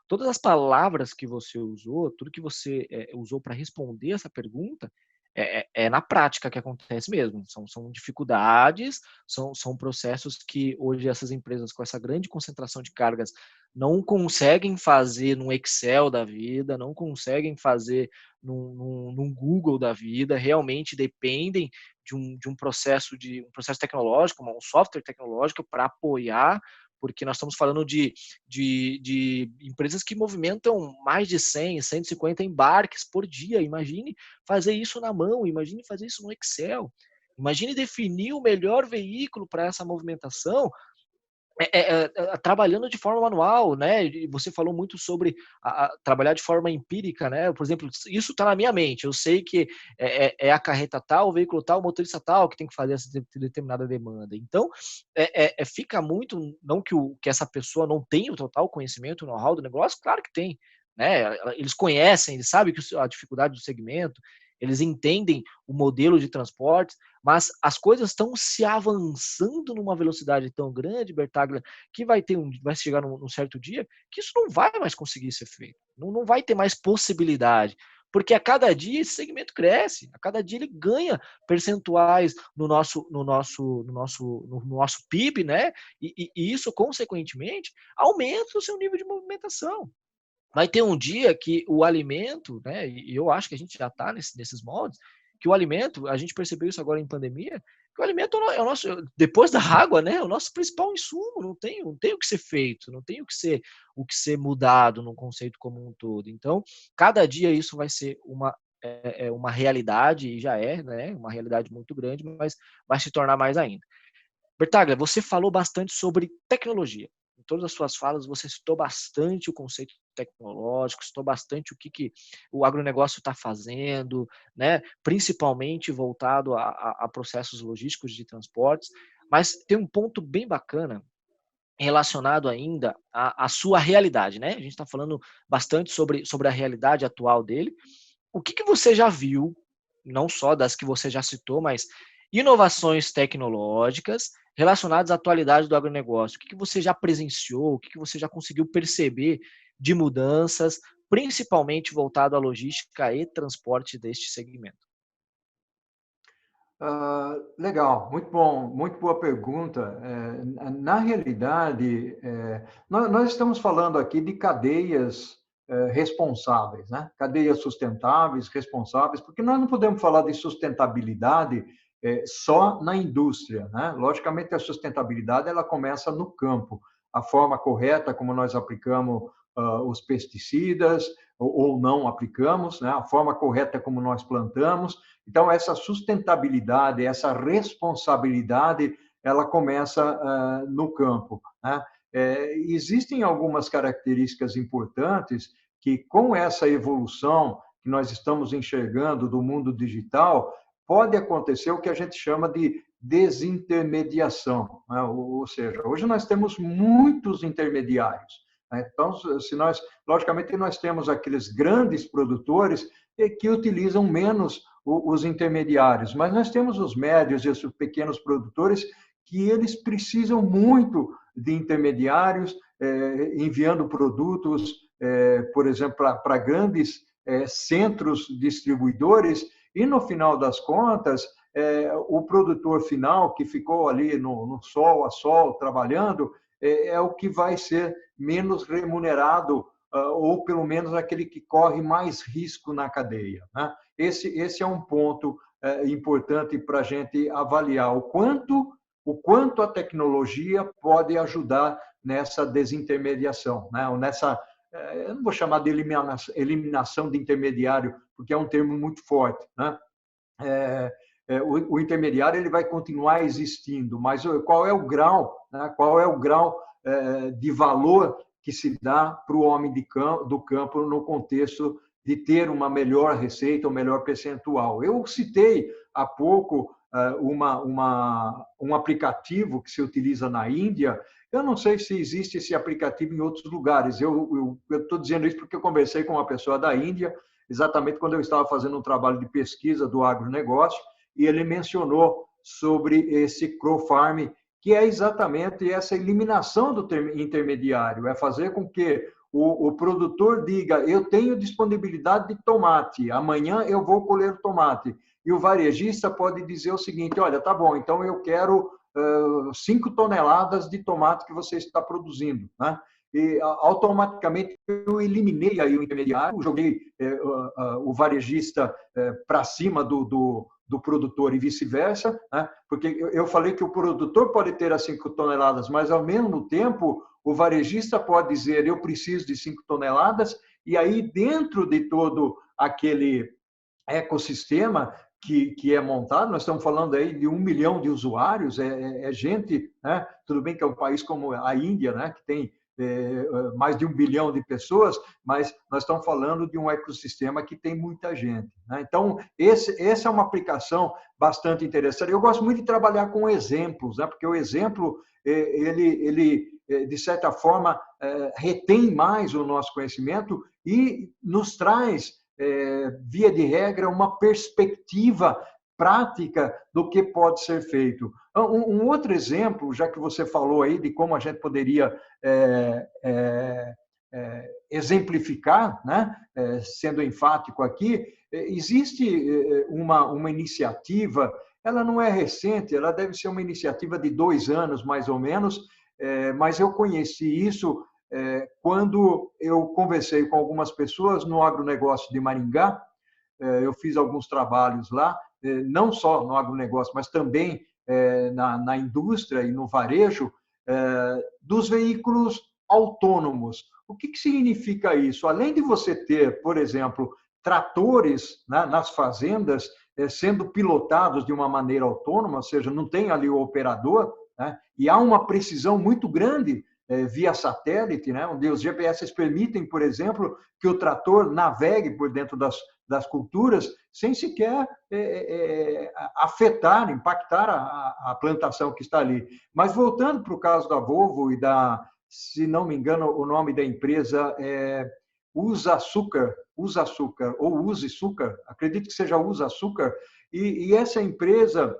todas as palavras que você usou, tudo que você usou para responder essa pergunta, é na prática que acontece mesmo. São dificuldades, são processos que hoje essas empresas com essa grande concentração de cargas não conseguem fazer num Excel da vida, não conseguem fazer num Google da vida, realmente dependem de um processo tecnológico, um software tecnológico para apoiar, porque nós estamos falando de empresas que movimentam mais de 100, 150 embarques por dia. Imagine fazer isso na mão, imagine fazer isso no Excel, imagine definir o melhor veículo para essa movimentação, trabalhando de forma manual, né? E você falou muito sobre trabalhar de forma empírica, né? Por exemplo, isso está na minha mente. Eu sei que é a carreta tal, o veículo tal, o motorista tal que tem que fazer essa determinada demanda. Então, fica muito, não que essa pessoa não tenha o total conhecimento, o know-how do negócio, claro que tem, né? Eles conhecem, eles sabem a dificuldade do segmento. eles entendem o modelo de transporte, mas as coisas estão se avançando numa velocidade tão grande, Bertaglia, que vai chegar num certo dia que isso não vai mais conseguir ser feito, não vai ter mais possibilidade, porque a cada dia esse segmento cresce, a cada dia ele ganha percentuais no nosso PIB, né? E isso, consequentemente, aumenta o seu nível de movimentação. Vai ter um dia que o alimento, né, e eu acho que a gente já está nesses moldes, que o alimento, a gente percebeu isso agora em pandemia, que o alimento é o nosso, depois da água, né, é o nosso principal insumo, não tem o que ser feito, não tem o que ser mudado no conceito como um todo. Então, cada dia isso vai ser uma realidade, e já é, né, uma realidade muito grande, mas vai se tornar mais ainda. Bertaglia, você falou bastante sobre tecnologia. Em todas as suas falas, você citou bastante o conceito tecnológico, citou bastante o que o agronegócio está fazendo, né? Principalmente voltado a processos logísticos de transportes. Mas tem um ponto bem bacana relacionado ainda à sua realidade, né? A gente está falando bastante sobre a realidade atual dele. O que você já viu, não só das que você já citou, mas inovações tecnológicas relacionadas à atualidade do agronegócio? O que você já presenciou, o que você já conseguiu perceber de mudanças, principalmente voltado à logística e transporte deste segmento? Legal, muito bom, muito boa pergunta. Na realidade, nós estamos falando aqui de cadeias responsáveis, né? Cadeias sustentáveis, responsáveis, porque nós não podemos falar de sustentabilidade só na indústria, né? Logicamente, a sustentabilidade ela começa no campo, a forma correta como nós aplicamos os pesticidas ou não aplicamos, né? A forma correta como nós plantamos. Então, essa sustentabilidade, essa responsabilidade, ela começa no campo, né? Existem algumas características importantes que, com essa evolução que nós estamos enxergando do mundo digital, pode acontecer o que a gente chama de desintermediação, né? Ou seja, hoje nós temos muitos intermediários, né? Então, logicamente, nós temos aqueles grandes produtores que utilizam menos os intermediários, mas nós temos os médios e os pequenos produtores que eles precisam muito de intermediários, enviando produtos, por exemplo, para grandes centros distribuidores, e no final das contas, o produtor final que ficou ali no sol a sol trabalhando é o que vai ser menos remunerado, ou pelo menos aquele que corre mais risco na cadeia, né? Esse é um ponto importante para a gente avaliar o quanto a tecnologia pode ajudar nessa desintermediação, né? Ou eu não vou chamar de eliminação de intermediário, porque é um termo muito forte, né? O intermediário ele vai continuar existindo, mas qual é o grau, né? Qual é o grau de valor que se dá para o homem do campo no contexto de ter uma melhor receita, um melhor percentual. Eu citei há pouco um aplicativo que se utiliza na Índia. Eu não sei se existe esse aplicativo em outros lugares. Eu estou dizendo isso porque eu conversei com uma pessoa da Índia, exatamente quando eu estava fazendo um trabalho de pesquisa do agronegócio, e ele mencionou sobre esse Crow Farm, que é exatamente essa eliminação do intermediário, é fazer com que o produtor diga: eu tenho disponibilidade de tomate, amanhã eu vou colher o tomate. E o varejista pode dizer o seguinte: olha, tá bom, então eu quero 5 toneladas de tomate que você está produzindo, né? E automaticamente eu eliminei aí o intermediário, joguei o varejista para cima do produtor e vice-versa, né? Porque eu falei que o produtor pode ter as 5 toneladas, mas ao mesmo tempo o varejista pode dizer: eu preciso de 5 toneladas, e aí dentro de todo aquele ecossistema que é montado, nós estamos falando aí de 1 milhão de usuários, é gente, né? Tudo bem que é um país como a Índia, né? Que tem mais de 1 bilhão de pessoas, mas nós estamos falando de um ecossistema que tem muita gente, né? Então, essa é uma aplicação bastante interessante. Eu gosto muito de trabalhar com exemplos, né? Porque o exemplo, ele de certa forma, retém mais o nosso conhecimento e nos traz via de regra, uma perspectiva prática do que pode ser feito. Um outro exemplo, já que você falou aí de como a gente poderia exemplificar, né? Sendo enfático aqui, existe uma iniciativa, ela não é recente, ela deve ser uma iniciativa de 2 anos, mais ou menos, mas eu conheci isso quando eu conversei com algumas pessoas no agronegócio de Maringá. Eu fiz alguns trabalhos lá, não só no agronegócio, mas também na indústria e no varejo, dos veículos autônomos. O que significa isso? Além de você ter, por exemplo, tratores, né, nas fazendas sendo pilotados de uma maneira autônoma, ou seja, não tem ali o operador, né, e há uma precisão muito grande via satélite, né, onde os GPS permitem, por exemplo, que o trator navegue por dentro das culturas sem sequer afetar, impactar a plantação que está ali. Mas voltando para o caso da Volvo e se não me engano, o nome da empresa é Usa Açúcar ou Use Açúcar, acredito que seja Usa Açúcar, e essa empresa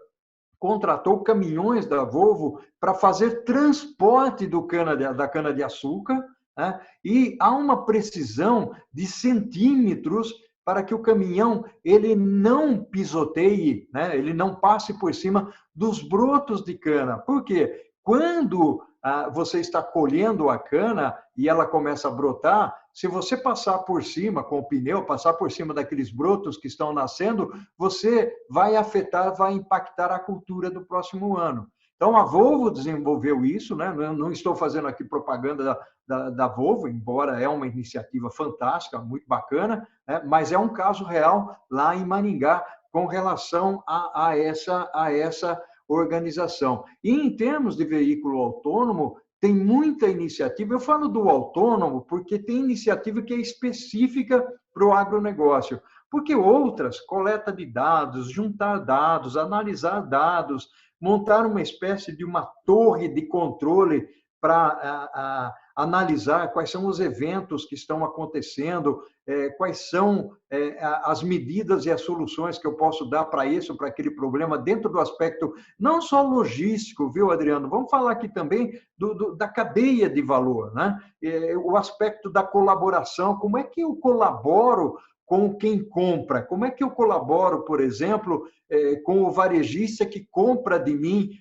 contratou caminhões da Volvo para fazer transporte da cana-de-açúcar, né? E há uma precisão de centímetros para que o caminhão ele não pisoteie, né? Ele não passe por cima dos brotos de cana. Por quê? Quando você está colhendo a cana e ela começa a brotar, se você passar por cima com o pneu, passar por cima daqueles brotos que estão nascendo, você vai afetar, vai impactar a cultura do próximo ano. Então, a Volvo desenvolveu isso, né? Não estou fazendo aqui propaganda da Volvo, embora é uma iniciativa fantástica, muito bacana, né? Mas é um caso real lá em Maringá com relação a essa organização. E em termos de veículo autônomo, tem muita iniciativa. Eu falo do autônomo porque tem iniciativa que é específica para o agronegócio, porque outras, coleta de dados, juntar dados, analisar dados, montar uma espécie de uma torre de controle para analisar quais são os eventos que estão acontecendo, quais são as medidas e as soluções que eu posso dar para isso, para aquele problema, dentro do aspecto não só logístico, viu, Adriano? Vamos falar aqui também da cadeia de valor, né? O aspecto da colaboração, como é que eu colaboro com quem compra? Como é que eu colaboro, por exemplo, com o varejista que compra de mim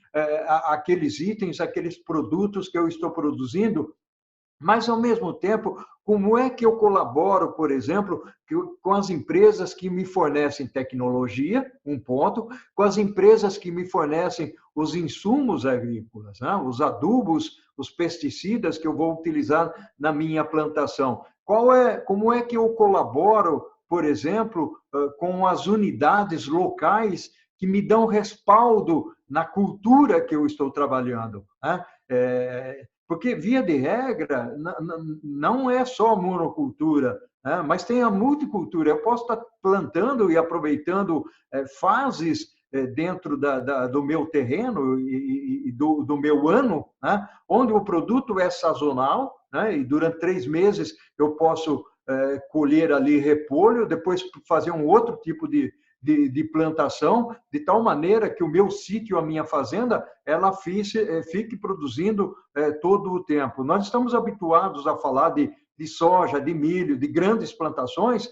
aqueles itens, aqueles produtos que eu estou produzindo? Mas, ao mesmo tempo, como é que eu colaboro, por exemplo, com as empresas que me fornecem tecnologia, um ponto, com as empresas que me fornecem os insumos agrícolas, né? Os adubos, os pesticidas que eu vou utilizar na minha plantação? Como é que eu colaboro, por exemplo, com as unidades locais que me dão respaldo na cultura que eu estou trabalhando, né? Porque, via de regra, não é só monocultura, né? Mas tem a multicultura. Eu posso estar plantando e aproveitando fases dentro do meu terreno e do meu ano, né? Onde o produto é sazonal, né? E durante 3 meses eu posso colher ali repolho, depois fazer um outro tipo de plantação, de tal maneira que o meu sítio, a minha fazenda, ela fique produzindo todo o tempo. Nós estamos habituados a falar de soja, de milho, de grandes plantações,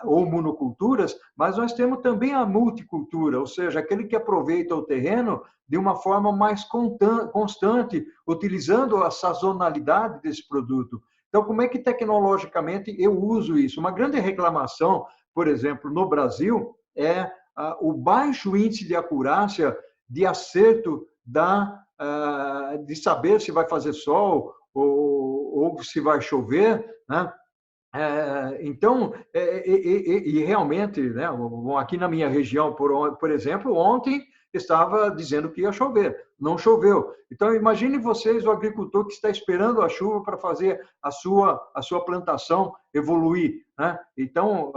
ou monoculturas, mas nós temos também a multicultura, ou seja, aquele que aproveita o terreno de uma forma mais constante, utilizando a sazonalidade desse produto. Então, como é que tecnologicamente eu uso isso? Uma grande reclamação, por exemplo, no Brasil, é o baixo índice de acurácia, de acerto de saber se vai fazer sol ou se vai chover, né? Então, realmente, né, aqui na minha região, por exemplo, ontem estava dizendo que ia chover, não choveu. Então, imagine vocês, o agricultor que está esperando a chuva para fazer a sua plantação evoluir, né? Então,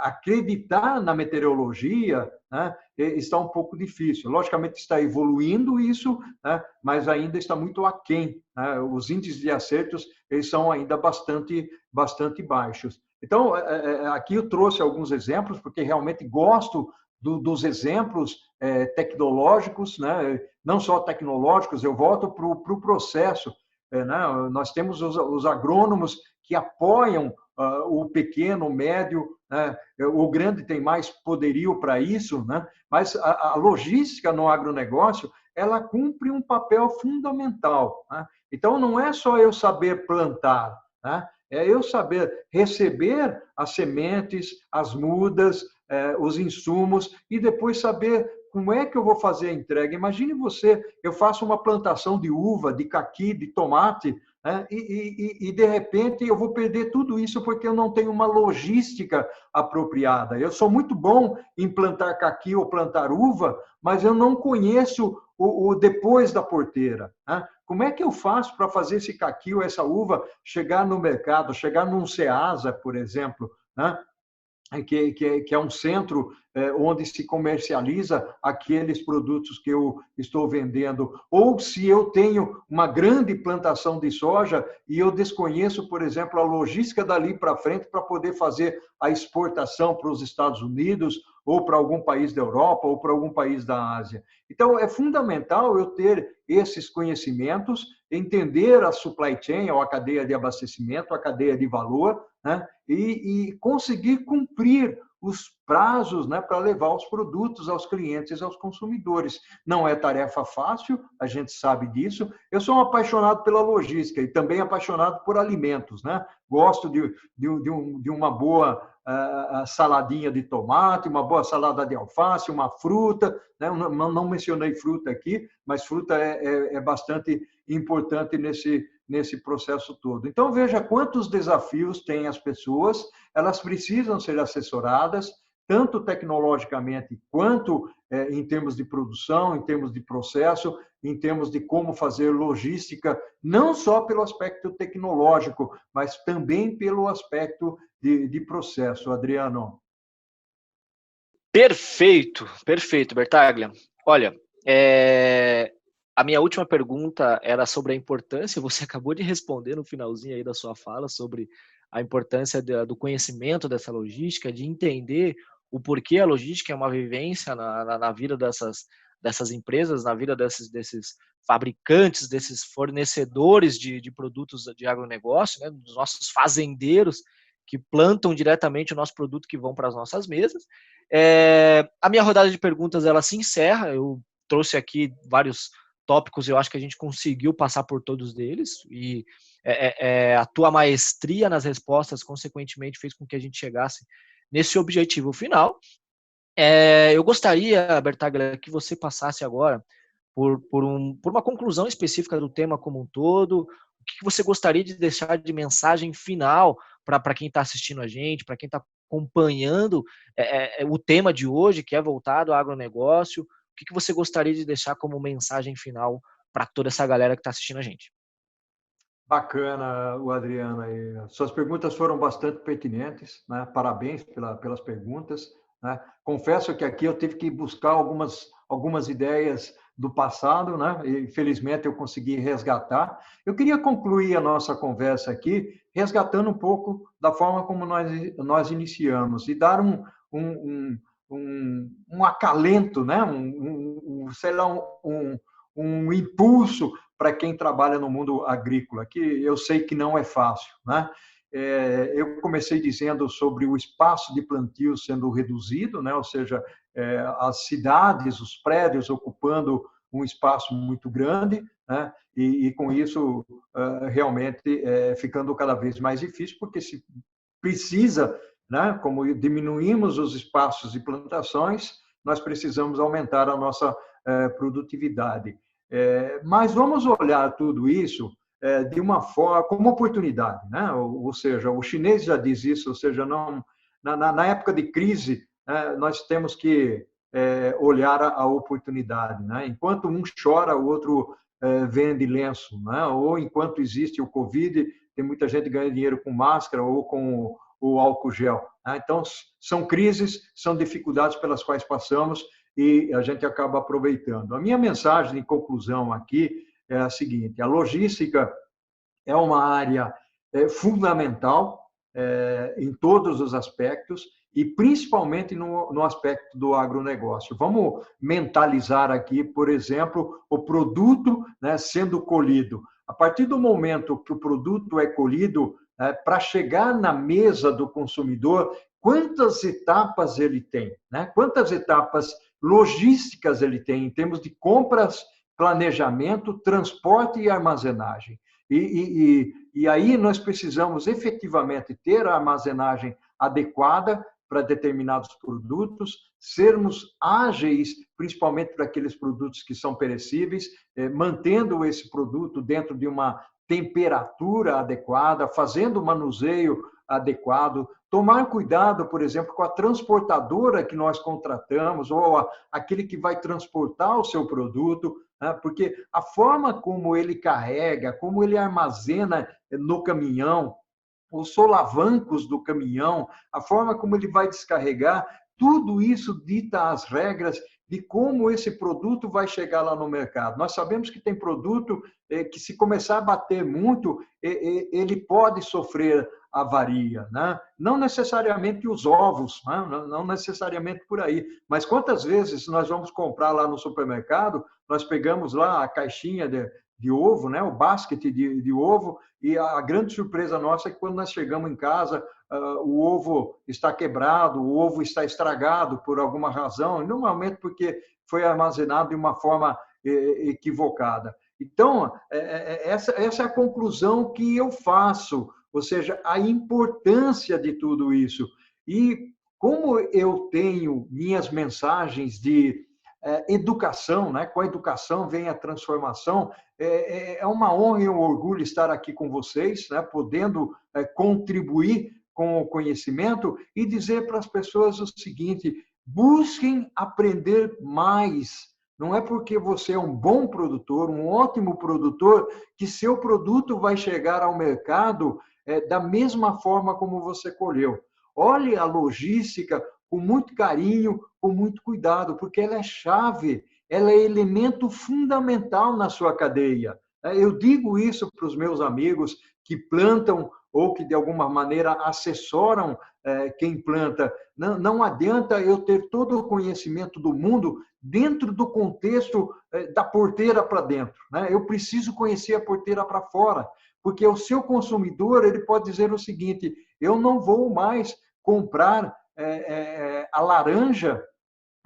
acreditar na meteorologia, né, está um pouco difícil. Logicamente, está evoluindo isso, né, mas ainda está muito aquém, né? Os índices de acertos eles são ainda bastante baixos. Então, aqui eu trouxe alguns exemplos, porque realmente gosto dos exemplos tecnológicos, né? Não só tecnológicos, eu volto para o processo. Né? Nós temos os agrônomos que apoiam o pequeno, o médio, né? O grande tem mais poderio para isso, né? Mas a logística no agronegócio, ela cumpre um papel fundamental. Né? Então, não é só eu saber plantar, né? É eu saber receber as sementes, as mudas, os insumos e depois saber como é que eu vou fazer a entrega. Imagine você, eu faço uma plantação de uva, de caqui, de tomate, né? E de repente eu vou perder tudo isso porque eu não tenho uma logística apropriada. Eu sou muito bom em plantar caqui ou plantar uva, mas eu não conheço o depois da porteira. Né? Como é que eu faço para fazer esse caqui ou essa uva chegar no mercado, chegar num Ceasa, por exemplo, né? Que é um centro onde se comercializa aqueles produtos que eu estou vendendo. Ou se eu tenho uma grande plantação de soja e eu desconheço, por exemplo, a logística dali para frente para poder fazer a exportação para os Estados Unidos ou para algum país da Europa ou para algum país da Ásia. Então, é fundamental eu ter esses conhecimentos, entender a supply chain, ou a cadeia de abastecimento, a cadeia de valor, né? E conseguir cumprir os prazos, né, para levar os produtos aos clientes, aos consumidores. Não é tarefa fácil, a gente sabe disso. Eu sou um apaixonado pela logística e também apaixonado por alimentos, né? Gosto de uma boa saladinha de tomate, uma boa salada de alface, uma fruta, né? Não mencionei fruta aqui, mas fruta é bastante importante nesse processo todo. Então, veja quantos desafios têm as pessoas, elas precisam ser assessoradas, tanto tecnologicamente quanto em termos de produção, em termos de processo, em termos de como fazer logística, não só pelo aspecto tecnológico, mas também pelo aspecto de processo. Adriano. Perfeito, perfeito, Bertaglia. Olha, a minha última pergunta era sobre a importância, você acabou de responder no finalzinho aí da sua fala, sobre a importância do conhecimento dessa logística, de entender o porquê a logística é uma vivência na vida dessas empresas, na vida desses fabricantes, desses fornecedores de produtos de agronegócio, né, dos nossos fazendeiros que plantam diretamente o nosso produto que vão para as nossas mesas. A minha rodada de perguntas ela se encerra, eu trouxe aqui vários tópicos, eu acho que a gente conseguiu passar por todos eles, e a tua maestria nas respostas, consequentemente, fez com que a gente chegasse nesse objetivo final. Eu gostaria, Bertaglia, que você passasse agora por uma conclusão específica do tema como um todo, o que você gostaria de deixar de mensagem final para quem está assistindo a gente, para quem está acompanhando o tema de hoje, que é voltado ao agronegócio, o que você gostaria de deixar como mensagem final para toda essa galera que está assistindo a gente? Bacana, o Adriano. Suas perguntas foram bastante pertinentes, né? Parabéns pelas perguntas. Né? Confesso que aqui eu tive que buscar algumas ideias do passado, né? E felizmente eu consegui resgatar. Eu queria concluir a nossa conversa aqui resgatando um pouco da forma como nós iniciamos e dar um acalento, né? Sei lá, um impulso para quem trabalha no mundo agrícola, que eu sei que não é fácil, né? Eu comecei dizendo sobre o espaço de plantio sendo reduzido, né? Ou seja, as cidades, os prédios ocupando um espaço muito grande, né? E com isso realmente ficando cada vez mais difícil, porque se precisa, né? Como diminuímos os espaços de plantações, nós precisamos aumentar a nossa produtividade. Mas vamos olhar tudo isso de uma forma como oportunidade, né? Ou seja, o chinês já diz isso, ou seja, não na época de crise nós temos que olhar a oportunidade, né? Enquanto um chora, o outro vende lenço, né? Ou enquanto existe o Covid, tem muita gente ganhando dinheiro com máscara ou com o álcool gel. Né? Então são crises, são dificuldades pelas quais passamos e a gente acaba aproveitando. A minha mensagem de conclusão aqui é a seguinte: a logística é uma área fundamental, em todos os aspectos, e principalmente no aspecto do agronegócio. Vamos mentalizar aqui, por exemplo, o produto, né, sendo colhido. A partir do momento que o produto é colhido, para chegar na mesa do consumidor, quantas etapas ele tem, né? Quantas etapas logísticas ele tem em termos de compras, planejamento, transporte e armazenagem. E aí nós precisamos efetivamente ter a armazenagem adequada para determinados produtos, sermos ágeis, principalmente para aqueles produtos que são perecíveis, mantendo esse produto dentro de uma temperatura adequada, fazendo o manuseio adequado, tomar cuidado, por exemplo, com a transportadora que nós contratamos, ou aquele que vai transportar o seu produto, né? Porque a forma como ele carrega, como ele armazena no caminhão, os solavancos do caminhão, a forma como ele vai descarregar, tudo isso dita as regras de como esse produto vai chegar lá no mercado. Nós sabemos que tem produto que, se começar a bater muito, ele pode sofrer avaria, né? Não necessariamente os ovos, né? Não necessariamente por aí, mas quantas vezes nós vamos comprar lá no supermercado, nós pegamos lá a caixinha de ovo, né? O basket de ovo, e a grande surpresa nossa é que quando nós chegamos em casa, o ovo está quebrado, o ovo está estragado por alguma razão, normalmente porque foi armazenado de uma forma equivocada. Então, essa é a conclusão que eu faço, ou seja, a importância de tudo isso. E como eu tenho minhas mensagens de educação, né? Com a educação vem a transformação. É uma honra e um orgulho estar aqui com vocês, né? Podendo contribuir com o conhecimento e dizer para as pessoas o seguinte: busquem aprender mais. Não é porque você é um bom produtor, um ótimo produtor, que seu produto vai chegar ao mercado da mesma forma como você colheu. Olhe a logística com muito carinho, com muito cuidado, porque ela é chave, ela é elemento fundamental na sua cadeia. Eu digo isso para os meus amigos que plantam ou que, de alguma maneira, assessoram quem planta. Não adianta eu ter todo o conhecimento do mundo dentro do contexto da porteira para dentro, né? Eu preciso conhecer a porteira para fora, porque o seu consumidor ele pode dizer o seguinte: eu não vou mais comprar a laranja,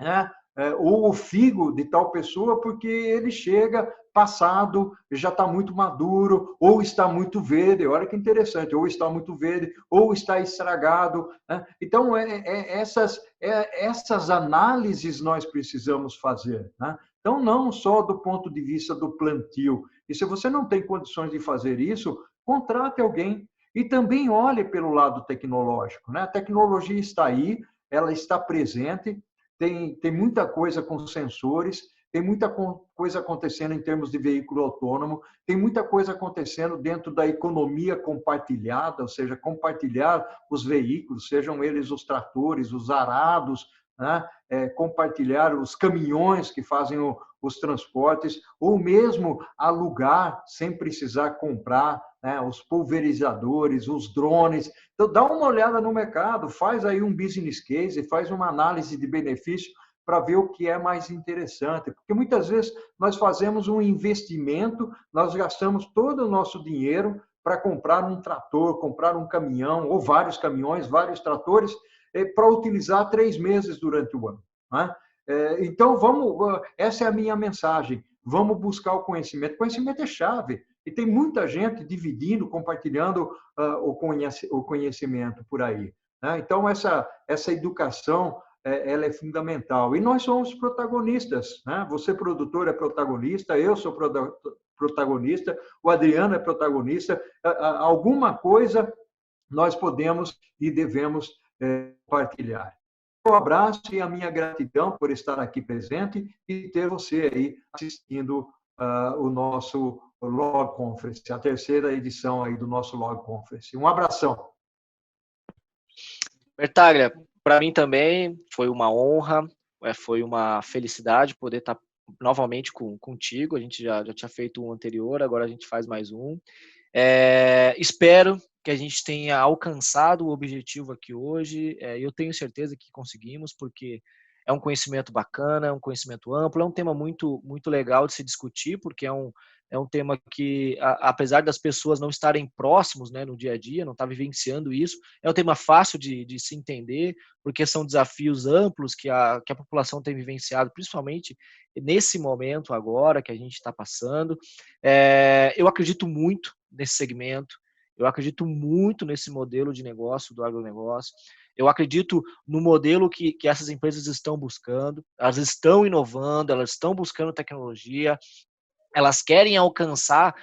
né, ou o figo de tal pessoa, porque ele chega passado, já está muito maduro, ou está muito verde, olha que interessante, ou está muito verde, ou está estragado, né? Então, essas análises nós precisamos fazer, né? Então, não só do ponto de vista do plantio, e se você não tem condições de fazer isso, contrate alguém. E também olhe pelo lado tecnológico, né? A tecnologia está aí, ela está presente, tem muita coisa com sensores, tem muita coisa acontecendo em termos de veículo autônomo, tem muita coisa acontecendo dentro da economia compartilhada, ou seja, compartilhar os veículos, sejam eles os tratores, os arados, né? Compartilhar os caminhões que fazem os transportes, ou mesmo alugar sem precisar comprar, né? Os pulverizadores, os drones. Então, dá uma olhada no mercado, faz aí um business case, faz uma análise de benefício para ver o que é mais interessante. Porque muitas vezes nós fazemos um investimento, nós gastamos todo o nosso dinheiro para comprar um trator, comprar um caminhão, ou vários caminhões, vários tratores, para utilizar 3 meses durante o ano, né? Então, essa é a minha mensagem. Vamos buscar o conhecimento. O conhecimento é chave. E tem muita gente dividindo, compartilhando o conhecimento por aí, né? Então, essa educação ela é fundamental. E nós somos protagonistas, né? Você, produtor, é protagonista, eu sou protagonista, o Adriano é protagonista. Alguma coisa nós podemos e devemos compartilhar. Um abraço e a minha gratidão por estar aqui presente e ter você aí assistindo o nosso Log Conference, a terceira edição aí do nosso Log Conference. Um abração. Bertaglia, para mim também foi uma honra, foi uma felicidade poder estar novamente contigo. A gente já tinha feito um anterior, agora a gente faz mais um. Espero que a gente tenha alcançado o objetivo aqui hoje. Eu tenho certeza que conseguimos, porque é um conhecimento bacana, é um conhecimento amplo, é um tema muito, muito legal de se discutir, porque é um tema que, apesar das pessoas não estarem próximos, né, no dia a dia, não estar vivenciando isso, é um tema fácil de se entender, porque são desafios amplos que a população tem vivenciado, principalmente nesse momento agora que a gente está passando. Eu acredito muito nesse segmento, eu acredito muito nesse modelo de negócio do agronegócio. Eu acredito no modelo que essas empresas estão buscando. Elas estão inovando, elas estão buscando tecnologia, elas querem alcançar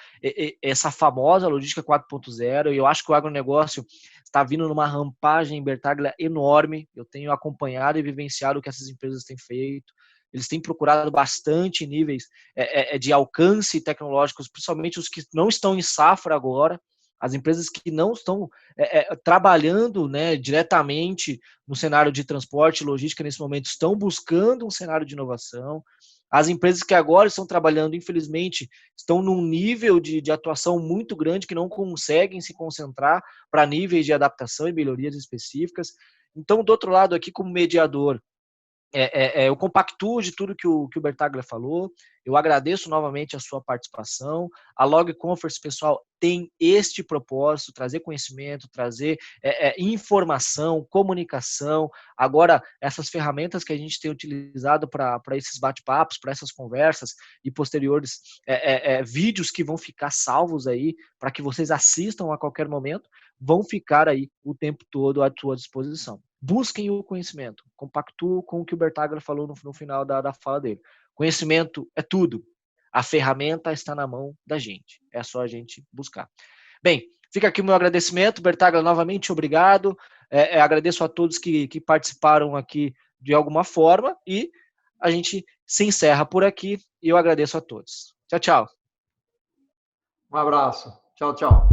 essa famosa logística 4.0, e eu acho que o agronegócio está vindo numa rampagem, Bertaglia, enorme. Eu tenho acompanhado e vivenciado o que essas empresas têm feito. Eles têm procurado bastante níveis de alcance tecnológicos, principalmente os que não estão em safra agora, as empresas que não estão trabalhando, né, diretamente no cenário de transporte e logística nesse momento estão buscando um cenário de inovação. As empresas que agora estão trabalhando, infelizmente, estão num nível de atuação muito grande que não conseguem se concentrar para níveis de adaptação e melhorias específicas. Então, do outro lado aqui, como mediador, eu compactuo de tudo que o Bertaglia falou. Eu agradeço novamente a sua participação. A Log Conference, pessoal, tem este propósito, trazer conhecimento, trazer informação, comunicação. Agora, essas ferramentas que a gente tem utilizado para esses bate-papos, para essas conversas e posteriores vídeos que vão ficar salvos aí para que vocês assistam a qualquer momento, vão ficar aí o tempo todo à sua disposição. Busquem o conhecimento. Compactuo com o que o Bertaglia falou no final da fala dele. Conhecimento é tudo. A ferramenta está na mão da gente. É só a gente buscar. Bem, fica aqui o meu agradecimento. Bertaglia, novamente, obrigado. Agradeço a todos que participaram aqui de alguma forma e a gente se encerra por aqui e eu agradeço a todos. Tchau, tchau. Um abraço. Tchau, tchau.